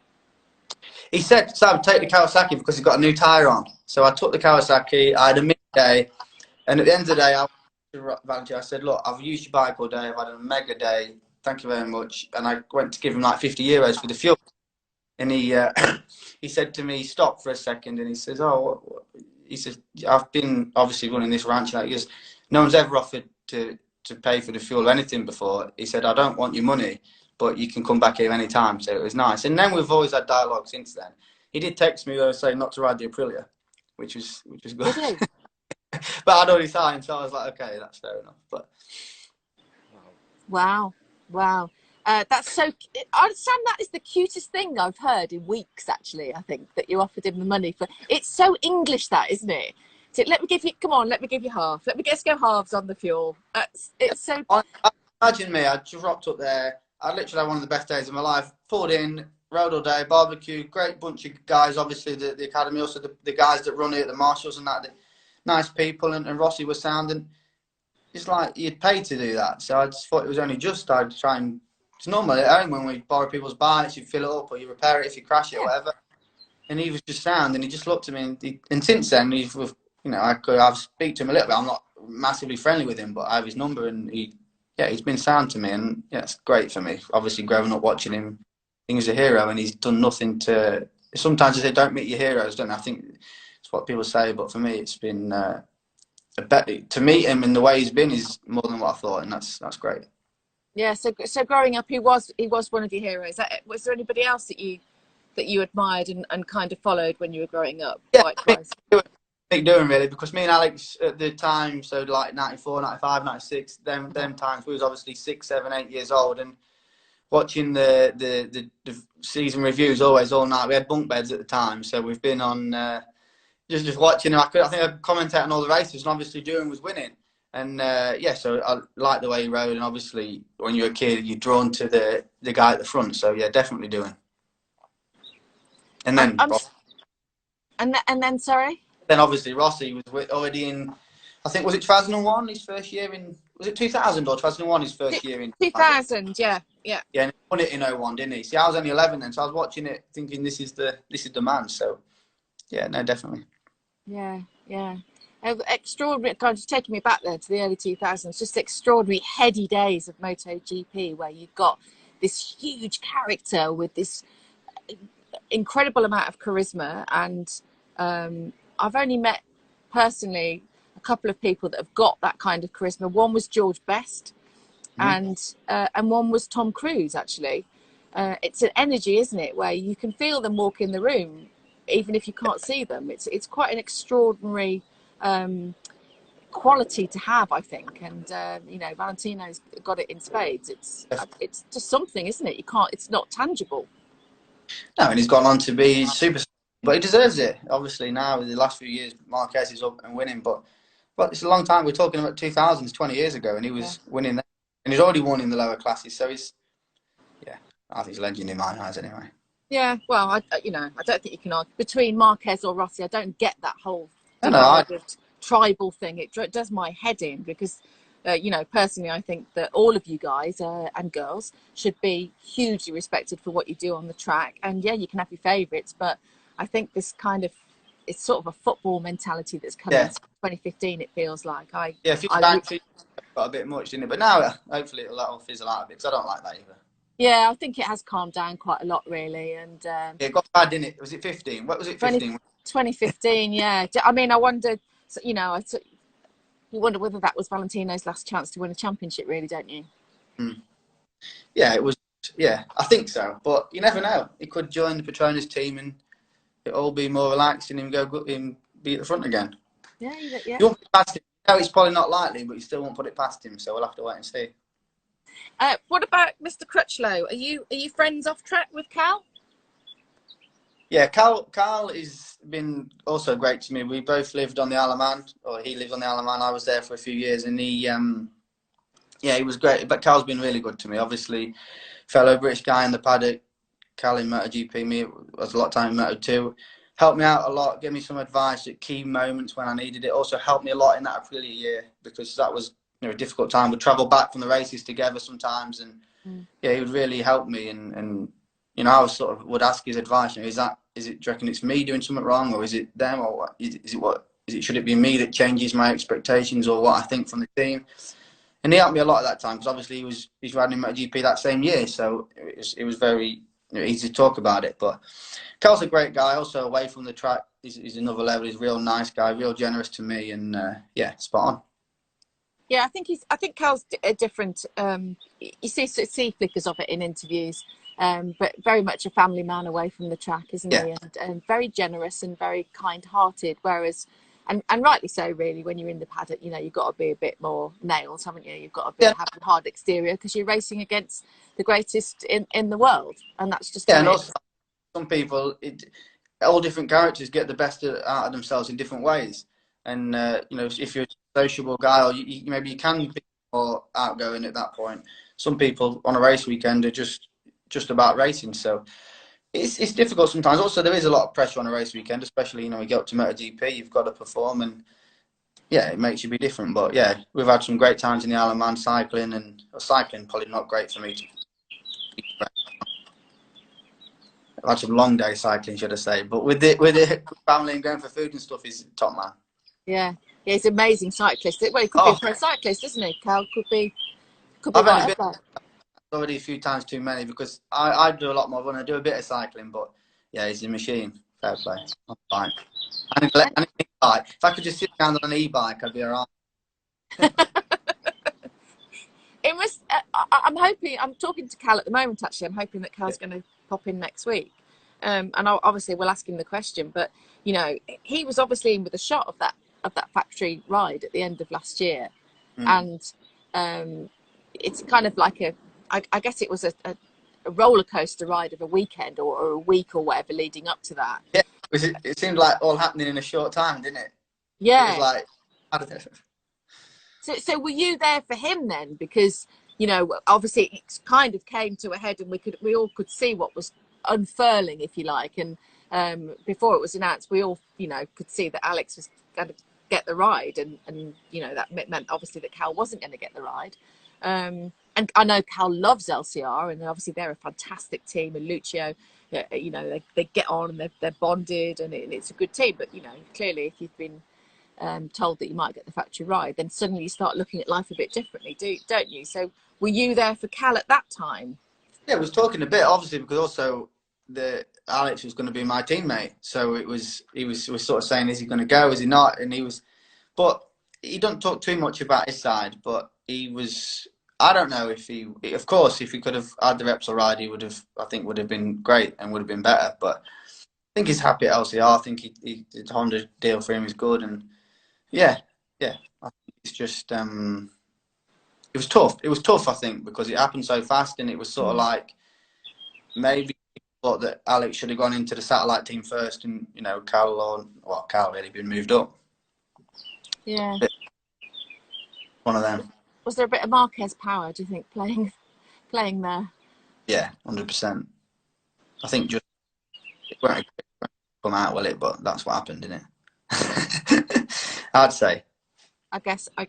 He said, Sam, take the Kawasaki because he's got a new tyre on. So I took the Kawasaki. I had a midday. And at the end of the day, I said, look, I've used your bike all day. I've had a mega day. Thank you very much. And I went to give him like 50 euros for the fuel. And he said to me, stop for a second. And he says, he says, I've been obviously running this ranch. Like, he goes, no one's ever offered to pay for the fuel or anything before. He said, I don't want your money, but you can come back here any time. So it was nice. And then we've always had dialogue since then. he did text me saying not to ride the Aprilia, which was good. Did he? But I'd already signed, so I was like, okay, that's fair enough. But wow. That's so. I understand that is the cutest thing I've heard in weeks. Actually, I think that you offered him the money for. It's so English, that isn't it? So let me give you. Come on, let me give you half. Let's go halves on the fuel. It's so. Imagine me. I just rocked up there. I literally had one of the best days of my life. Pulled in, rode all day, barbecue. Great bunch of guys. Obviously, the academy, also the guys that run it, the marshals and that. Nice people, and Rossi was sound. And it's like you'd pay to do that. So I just thought it was only just. I'd try and. It's normal at home when we borrow people's bikes, you fill it up or you repair it if you crash it or whatever. And he was just sound, and he just looked at me, and since then, I've speak to him a little bit. I'm not massively friendly with him, but I have his number, and he's been sound to me, and it's great for me. Obviously, growing up watching him, I think he's a hero, and he's done nothing to. Sometimes they say don't meet your heroes, don't they? I think it's what people say, but for me, it's been to meet him in the way he's been is more than what I thought, and that's great. Yeah. So growing up, he was one of your heroes. Was there anybody else that you admired and kind of followed when you were growing up? Yeah, Likewise. Mick Doohan, really, because me and Alex at the time, so like 94, 95, 96, them times, we was obviously 6, 7, 8 years old, and watching the season reviews always all night. We had bunk beds at the time, so we've been on just watching. I think I commentated on all the races, and obviously Doohan was winning. And so I like the way he rode, and obviously when you're a kid, you're drawn to the guy at the front. So yeah, definitely Doohan. And then, and then, sorry. Then obviously Rossi was already in. I think was it 2001 his first year in. Was it 2000 or 2001 his first year in? 2000, yeah. Yeah, and he won it in 01, didn't he? See, I was only 11 then, so I was watching it thinking this is the man. So yeah, no, definitely. Yeah. Extraordinary, kind of taking me back there to the early 2000s, just extraordinary heady days of MotoGP where you've got this huge character with this incredible amount of charisma. And I've only met personally a couple of people that have got that kind of charisma. One was George Best, and one was Tom Cruise, actually. It's an energy, isn't it, where you can feel them walk in the room even if you can't see them. It's quite an extraordinary quality to have, I think, and Valentino's got it in spades. It's just something, isn't it? It's not tangible. No, and he's gone on to be super, but he deserves it. Obviously now with the last few years, Marquez is up and winning, but it's a long time. We're talking about 2000s, 20 years ago, and he was winning that, and he's already won in the lower classes. So I think he's a legend in my eyes anyway. Yeah, well, I don't think you can argue between Marquez or Rossi. I don't get that whole tribal thing. It does my head in because, personally, I think that all of you guys and girls should be hugely respected for what you do on the track. And yeah, you can have your favourites, but I think this kind of, it's sort of a football mentality that's come into 2015. It feels like a few times got a bit much, didn't it? But now, hopefully, it'll fizzle out a bit because I don't like that either. Yeah, I think it has calmed down quite a lot, really. And it got bad, didn't it? Was it 15? What was it? 15. 2015. Yeah. I mean, I wondered. You wonder whether that was Valentino's last chance to win a championship, really, don't you? Yeah, it was. Yeah, I think so. But you never know. He could join the Petronas team and it'll all be more relaxed and him be at the front again. Yeah. You won't put it past him. No, it's probably not likely, but you still won't put it past him. So we'll have to wait and see. What about Mr. Crutchlow? Are you friends off track with Cal? Yeah, Cal has been also great to me. We both lived on the Isle of Man, or he lived on the Isle of Man. I was there for a few years, and he was great. But Cal's been really good to me. Obviously, fellow British guy in the paddock. Cal in MotoGP, me was a lot of time in Moto2. Helped me out a lot, gave me some advice at key moments when I needed it. Also helped me a lot in that Aprilia year because that was a difficult time. We'd travel back from the races together sometimes, and he would really help me. And I was sort of would ask his advice. Do you reckon it's me doing something wrong, or is it them, or what? Should it be me that changes my expectations, or what I think from the team? And he helped me a lot at that time because obviously he's riding MotoGP that same year, so it was very easy to talk about it. But Cal's a great guy. Also away from the track, he's another level. He's a real nice guy, real generous to me, and spot on. Yeah, I think Cal's different. You see flickers of it in interviews. but very much a family man away from the track, isn't Yeah. he? And very generous and very kind-hearted. Whereas, and rightly so, really, when you're in the paddock, you know, you've got to be a bit more nails, haven't you? You've got to have a hard exterior because you're racing against the greatest in the world, and that's just and also some people, all different characters get the best out of themselves in different ways. And you know, if you're a sociable guy, or maybe you can be more outgoing at that point. Some people on a race weekend are just about racing, so it's difficult sometimes. Also, there is a lot of pressure on a race weekend, especially, you know, you get up to MotoGP, you've got to perform, and yeah, it makes you be different. But yeah, we've had some great times in the Isle of Man cycling, and cycling probably not great for me. I've had some long day cycling, should I say? But with the family and going for food and stuff, is top man. Yeah, he's an amazing cyclist. Well, he could be a pro cyclist, doesn't he? Cal could be I've right only up there. Already a few times too many, because I do a lot more fun. I do a bit of cycling, but yeah, he's a machine. Fair play. I'm fine. If I could just sit down on an e-bike, I'd be alright. It must. I'm hoping. I'm talking to Cal at the moment. Actually, I'm hoping that Cal's going to pop in next week. And obviously we'll ask him the question. But you know, he was obviously in with a shot of that factory ride at the end of last year, and it's kind of like I guess it was a roller coaster ride of a weekend or a week or whatever leading up to that. Yeah, it seemed like all happening in a short time, didn't it? Yeah. It was like, I don't know. So were you there for him then? Because, you know, obviously it kind of came to a head, and we all could see what was unfurling, if you like. And before it was announced, we all, you know, could see that Alex was going to get the ride, and you know, that meant obviously that Cal wasn't going to get the ride. And I know Cal loves LCR, and obviously they're a fantastic team, and Lucio, you know, they get on, and they're bonded, and it's a good team. But you know, clearly, if you've been told that you might get the factory ride, then suddenly you start looking at life a bit differently, don't you? So were you there for Cal at that time? Yeah, I was talking a bit, obviously, because also Alex was going to be my teammate, so he was sort of saying, is he going to go, is he not? And but he don't talk too much about his side, but he was, I don't know if he could have had the Repsol ride, he would have been great and would have been better. But I think he's happy at LCR. I think the Honda deal for him is good, and yeah, I think it's just it was tough. It was tough, I think, because it happened so fast, and it was sort of like maybe thought that Alex should have gone into the satellite team first, and you know, Cal really been moved up. Yeah. One of them. Was there a bit of Marquez power, do you think, playing there? Yeah, 100%. I think just it won't come out, will it? But that's what happened, didn't it? I'd say. I guess, I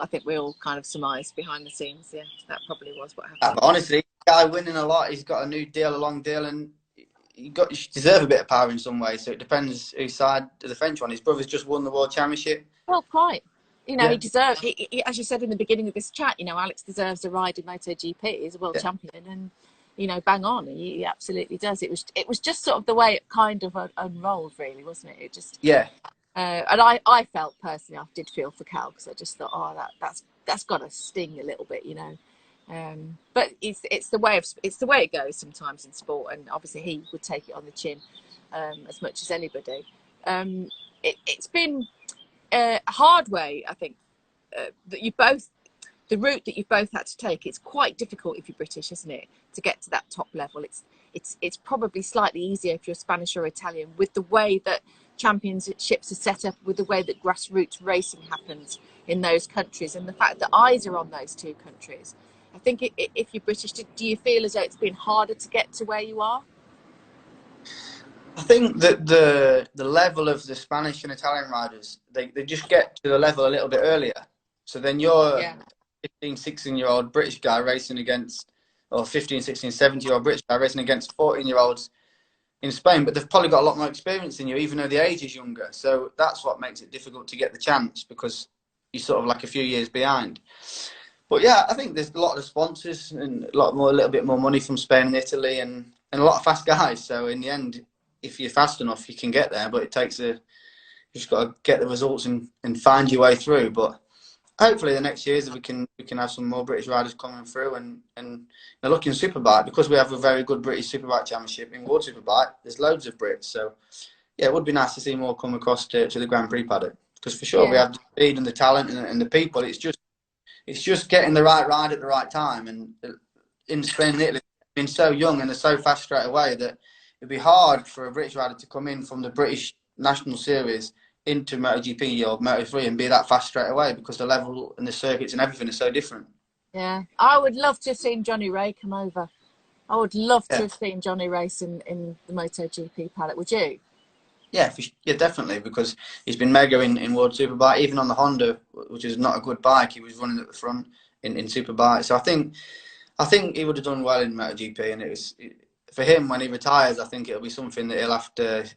think we all kind of surmised behind the scenes. Yeah, that probably was what happened. But honestly, guy winning a lot. He's got a new deal, a long deal, and you deserve a bit of power in some way. So it depends whose side the French one. His brother's just won the World Championship. Well, quite. You know, he deserves. He, as you said in the beginning of this chat, you know, Alex deserves a ride in MotoGP. He's a world champion, and you know, bang on. He absolutely does. It was just sort of the way it kind of unrolled, really, wasn't it? It just and I felt personally, I did feel for Cal, because I just thought, oh, that's got to sting a little bit, you know. But it's the way it goes sometimes in sport, and obviously he would take it on the chin as much as anybody. It's been a hard way, I think, that the route that you've both had to take. It's quite difficult if you're British, isn't it, to get to that top level. It's probably slightly easier if you're Spanish or Italian, with the way that championships are set up, with the way that grassroots racing happens in those countries, and the fact that eyes are on those two countries. I think if you're British, do you feel as though it's been harder to get to where you are? I think that the level of the Spanish and Italian riders, they just get to the level a little bit earlier. So then you're 15, 16-year-old British guy racing against, or 15, 16, 17-year-old British guy racing against 14-year-olds in Spain, but they've probably got a lot more experience than you, even though the age is younger. So that's what makes it difficult to get the chance, because you're sort of like a few years behind. But yeah, I think there's a lot of sponsors and a little bit more money from Spain and Italy, and a lot of fast guys. So in the end, if you're fast enough, you can get there. But you just got to get the results and find your way through. But hopefully the next years we can have some more British riders coming through, and they're looking Superbike, because we have a very good British Superbike Championship in World Superbike. There's loads of Brits, so yeah, it would be nice to see more come across to the Grand Prix paddock, because for sure we have the speed and the talent and the people. It's just getting the right ride at the right time. And in Spain and Italy, they've been so young and they're so fast straight away that it'd be hard for a British rider to come in from the British National Series into MotoGP or Moto3 and be that fast straight away, because the level and the circuits and everything is so different. Yeah, I would love to have seen Johnny Ray come over. I would love to have seen Johnny race in the MotoGP paddock. Would you? Yeah, definitely, because he's been mega in World Superbike, even on the Honda, which is not a good bike. He was running at the front in Superbike. So I think he would have done well in MotoGP, and for him, when he retires, I think it'll be something that he'll have to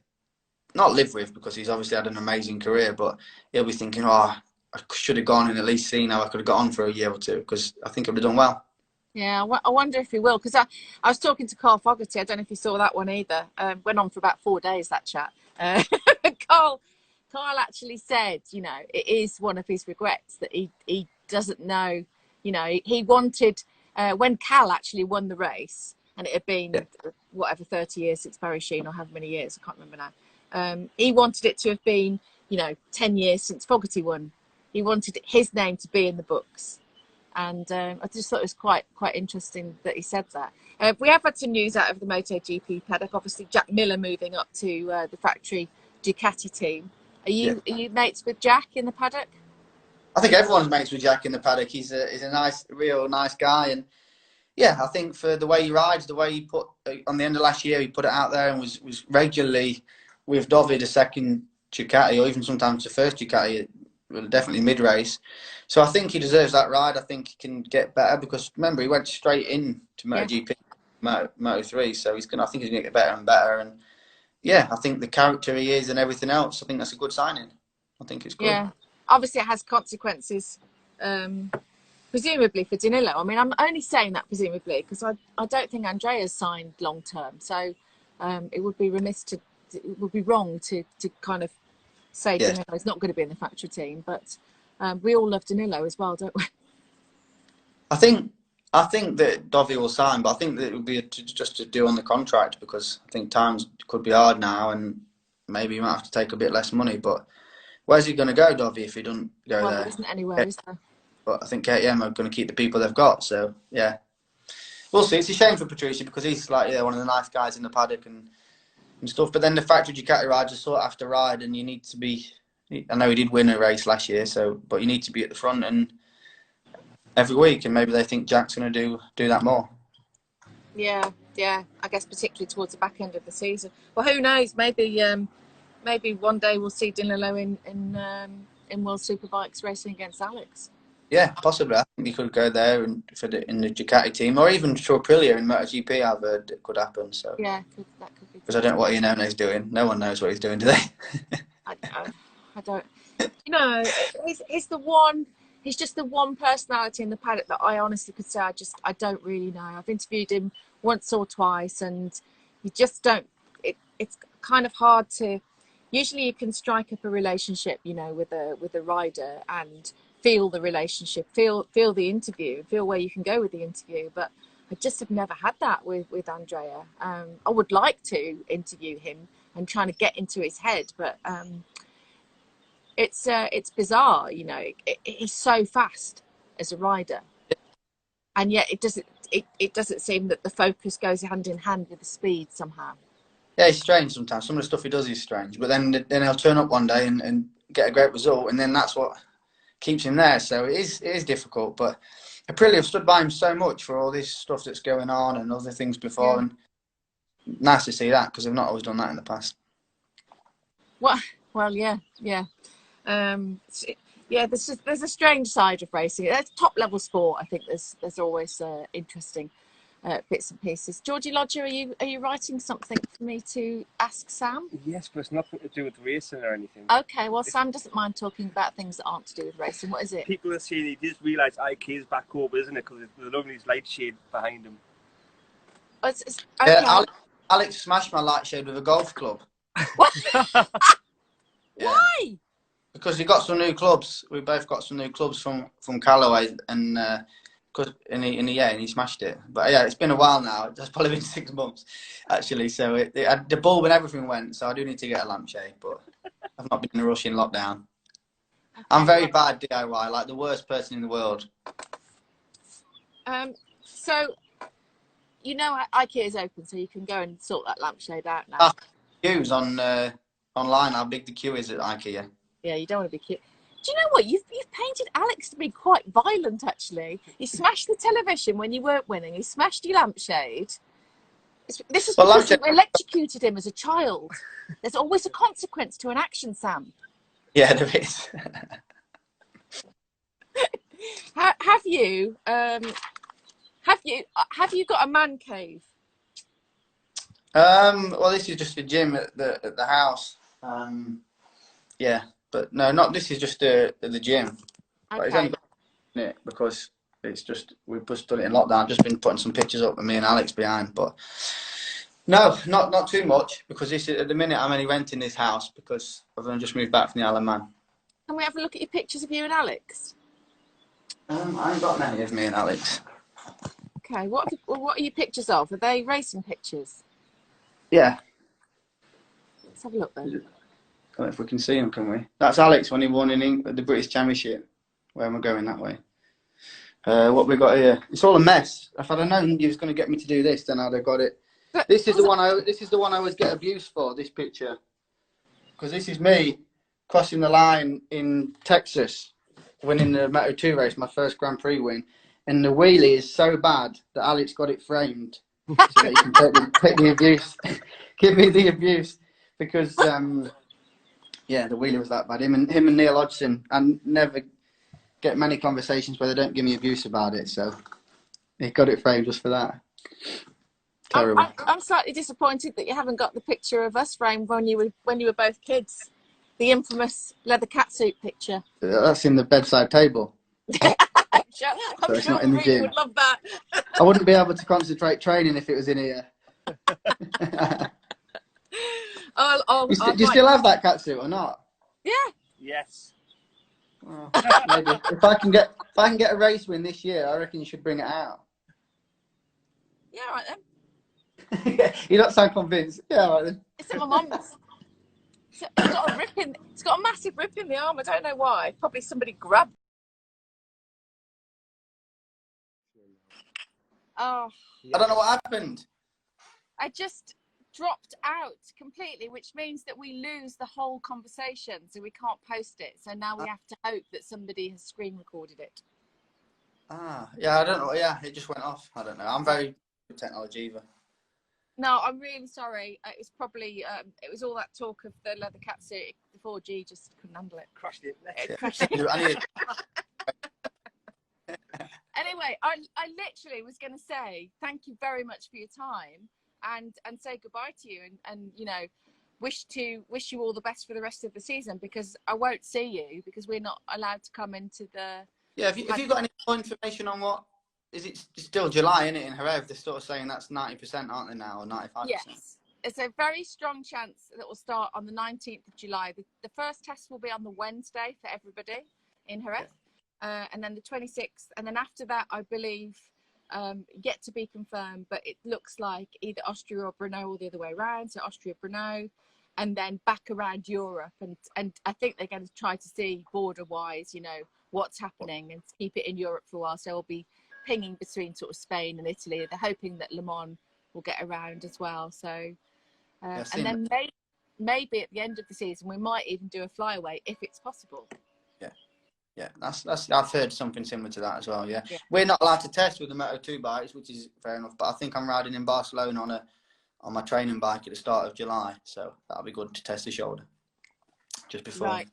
not live with, because he's obviously had an amazing career, but he'll be thinking, I should have gone and at least seen how I could have got on for a year or two, because I think he would have done well. Yeah, I wonder if he will, because I was talking to Carl Fogarty. I don't know if you saw that one either. Went on for about 4 days, that chat. Carl actually said, it is one of his regrets that he doesn't know, he wanted, when Cal actually won the race, and it had been, whatever, 30 years since Barry Sheene, or however many years, I can't remember now. He wanted it to have been, 10 years since Fogarty won. He wanted his name to be in the books. And I just thought it was quite interesting that he said that. We have had some news out of the MotoGP paddock. Obviously, Jack Miller moving up to the factory Ducati team. Are you mates with Jack in the paddock? I think everyone's mates with Jack in the paddock. He's a real nice guy, and yeah, I think for the way he rides, the way he put on the end of last year, he put it out there and was regularly with Dovi, the second Ducati, or even sometimes the first Ducati, definitely mid-race. So I think he deserves that ride. I think he can get better, because remember, he went straight into MotoGP, Moto3, so I think he's going to get better and better. And yeah, I think the character he is and everything else, I think that's a good signing. I think it's good. Yeah, obviously it has consequences, presumably for Danilo. I mean, I'm only saying that presumably because I don't think Andrea's signed long term. So it would be wrong to kind of say Danilo's not going to be in the factory team, but we all love Danilo as well, don't we? I think that Dovi will sign, but I think that it would be just to do on the contract, because I think times could be hard now, and maybe he might have to take a bit less money. But where's he going to go, Dovi, if he doesn't go there? There isn't anywhere, is there? But I think KTM are going to keep the people they've got. So yeah, we'll see. It's a shame for Patricia, because he's one of the nice guys in the paddock and stuff. But then the factory Ducati rides are sought after ride, and you need to be. I know he did win a race last year, but you need to be at the front and every week, and maybe they think Jack's going to do that more. Yeah. I guess particularly towards the back end of the season. Well, who knows? Maybe one day we'll see Danilo in World Superbikes racing against Alex. Yeah, possibly. I think he could go there in the Ducati team, or even for Aprilia in MotoGP. I've heard it could happen. So yeah, that could be. Because I don't know what Ione's doing. No one knows what he's doing, do they? I don't. He's the one. He's just the one personality in the paddock that I honestly could say I don't really know. I've interviewed him once or twice, and you just don't. It's kind of hard to. Usually, you can strike up a relationship, with a rider and feel the relationship, feel the interview, feel where you can go with the interview. But I just have never had that with Andrea. I would like to interview him and trying to get into his head, but. It's bizarre, he's so fast as a rider, and yet it doesn't seem that the focus goes hand in hand with the speed somehow. Yeah, it's strange sometimes. Some of the stuff he does is strange, but then he'll turn up one day and get a great result, and then that's what keeps him there. So it is difficult, but Aprilia have stood by him so much for all this stuff that's going on and other things before, and nice to see that, because they've not always done that in the past. Well, yeah. There's a strange side of racing. It's top level sport. I think there's always interesting bits and pieces. Georgie Lodger, are you writing something for me to ask Sam? Yes, but it's nothing to do with racing or anything. Okay, well, Sam doesn't mind talking about things that aren't to do with racing. What is it? People are saying he just realised IK is back over, isn't it? Because they're loving his light shade behind him. Okay. Yeah, Alex smashed my light shade with a golf club. Why? because we got some new clubs. We both got some new clubs from Callaway, and and he smashed it. But yeah, it's been a while now. It's probably been 6 months actually. So the bulb and everything went. So I do need to get a lampshade, but I've not been in a rush in lockdown. Okay, I'm very bad DIY, like the worst person in the world. So you know IKEA is open, so you can go and sort that lampshade out now. Queues on online. How big the queue is at IKEA? Yeah, you don't want to be cute. Do you know what? You've painted Alex to be quite violent, actually. He smashed the television when you weren't winning. He smashed your lampshade. This is because you electrocuted him as a child. There's always a consequence to an action, Sam. Yeah, there is. Have you got a man cave? Well, this is just a gym at the house. Yeah, but no, not this is just the gym. Okay. But it's only in it because it's just we've just done it in lockdown. I've just been putting some pictures up with me and Alex behind, but no, not too much because this at the minute I'm only renting this house because I've only just moved back from the Isle of Man. Can we have a look at your pictures of you and Alex? I ain't got many of me and Alex. Okay, what are your pictures of? Are they racing pictures? Yeah. Let's have a look then. I don't know if we can see him, can we? That's Alex when he won the British Championship. Where am I going that way? What we got here? It's all a mess. If I'd have known you was going to get me to do this, then I'd have got it. This is the one I always get abuse for. This picture, because this is me crossing the line in Texas, winning the Moto2 race, my first Grand Prix win, and the wheelie is so bad that Alex got it framed so that he can take the abuse, give me the abuse, because yeah, the wheelie was that bad. Him and Neil Hodgson, and never get many conversations where they don't give me abuse about it. So he got it framed just for that. Terrible. I'm slightly disappointed that you haven't got the picture of us framed when you were both kids. The infamous leather catsuit picture. That's in the bedside table. I'm so sure the gym would love that. I wouldn't be able to concentrate training if it was in here. Do you still have that catsuit or not? Yeah. Yes. Well, maybe if I can get a race win this year, I reckon you should bring it out. Yeah, right then. You don't sound convinced. Yeah, right then. It's at my mum's. It's got a massive rip in the arm. I don't know why. Probably somebody grabbed. Oh. I don't know what happened. I just dropped out completely, which means that we lose the whole conversation, so we can't post it. So now we have to hope that somebody has screen recorded it. Yeah, I don't know. Yeah, it just went off. I don't know. I'm very good with technology either. No, I'm really sorry. It was probably it was all that talk of the leather catsuit. The 4G just couldn't handle it. Crashed it. Crashed it. Anyway, I literally was going to say thank you very much for your time and say goodbye to you and you know wish you all the best for the rest of the season, because I won't see you because we're not allowed to come into the. Yeah, have you got any more information on what? Is it still July, isn't it, in Jerez? They're sort of saying that's 90%, aren't they now, or 95%? Yes. It's a very strong chance that will start on the 19th of July. The first test will be on the Wednesday for everybody in Jerez. Yeah. And then the 26th. And then after that, I believe, yet to be confirmed, but it looks like either Austria or Brno or the other way around. So Austria, Brno, and then back around Europe. And I think they're going to try to see border-wise, you know, what's happening and keep it in Europe for a while. So it'll be pinging between sort of Spain and Italy. They're hoping that Le Mans will get around as well. So, and then maybe at the end of the season, we might even do a flyaway if it's possible. Yeah, that's. I've heard something similar to that as well. Yeah, we're not allowed to test with the Moto2 bikes, which is fair enough. But I think I'm riding in Barcelona on my training bike at the start of July, so that'll be good to test the shoulder just before. Right.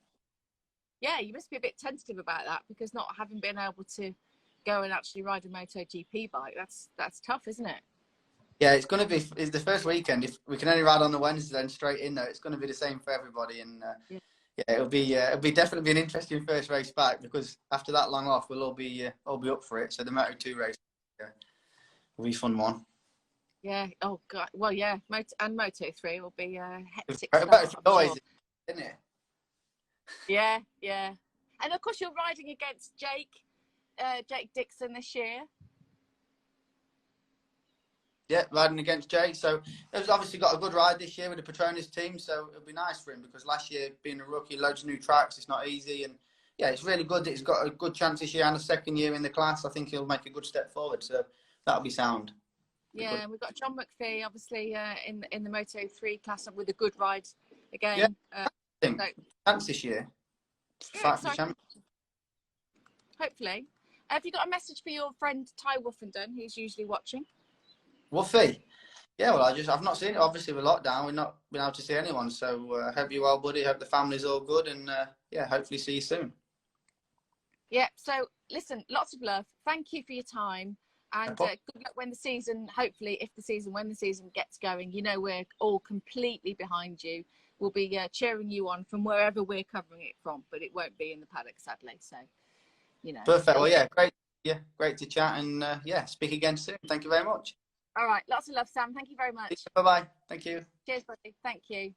Yeah, you must be a bit tentative about that because not having been able to go and actually ride a MotoGP bike, that's tough, isn't it? Yeah, it's the first weekend. If we can only ride on the Wednesday and straight in there, it's going to be the same for everybody. And yeah, it'll be definitely be an interesting first race back because after that long off, we'll all be up for it. So the Moto2 race will be a fun one. Yeah. Oh God. Well, yeah. Moto3 will be hectic. Moto3 always, isn't it? Yeah, yeah. And of course, you're riding against Jake Dixon this year. Yeah, riding against Jake. So he's obviously got a good ride this year with the Petronas team. So it'll be nice for him because last year, being a rookie, loads of new tracks, it's not easy. And yeah, it's really good that he's got a good chance this year and a second year in the class. I think he'll make a good step forward. So that'll be sound. Yeah, we've got John McPhee, obviously, in the Moto 3 class with a good ride again. Yeah, I think So, chance this year. yeah, hopefully. Have you got a message for your friend Ty Woofenden, who's usually watching? Woofy. Yeah, well, I've not seen it. Obviously, with lockdown, we've not been able to see anyone. So hope you're well, buddy. Hope the family's all good, and yeah, hopefully see you soon. Yeah. So listen, lots of love. Thank you for your time, and good luck when the season. Hopefully, when the season gets going, you know we're all completely behind you. We'll be cheering you on from wherever we're covering it from, but it won't be in the paddock, sadly. So, you know. Perfect. Well, yeah, great. Yeah, great to chat, and yeah, speak again soon. Thank you very much. All right. Lots of love, Sam. Thank you very much. Bye-bye. Thank you. Cheers, buddy. Thank you.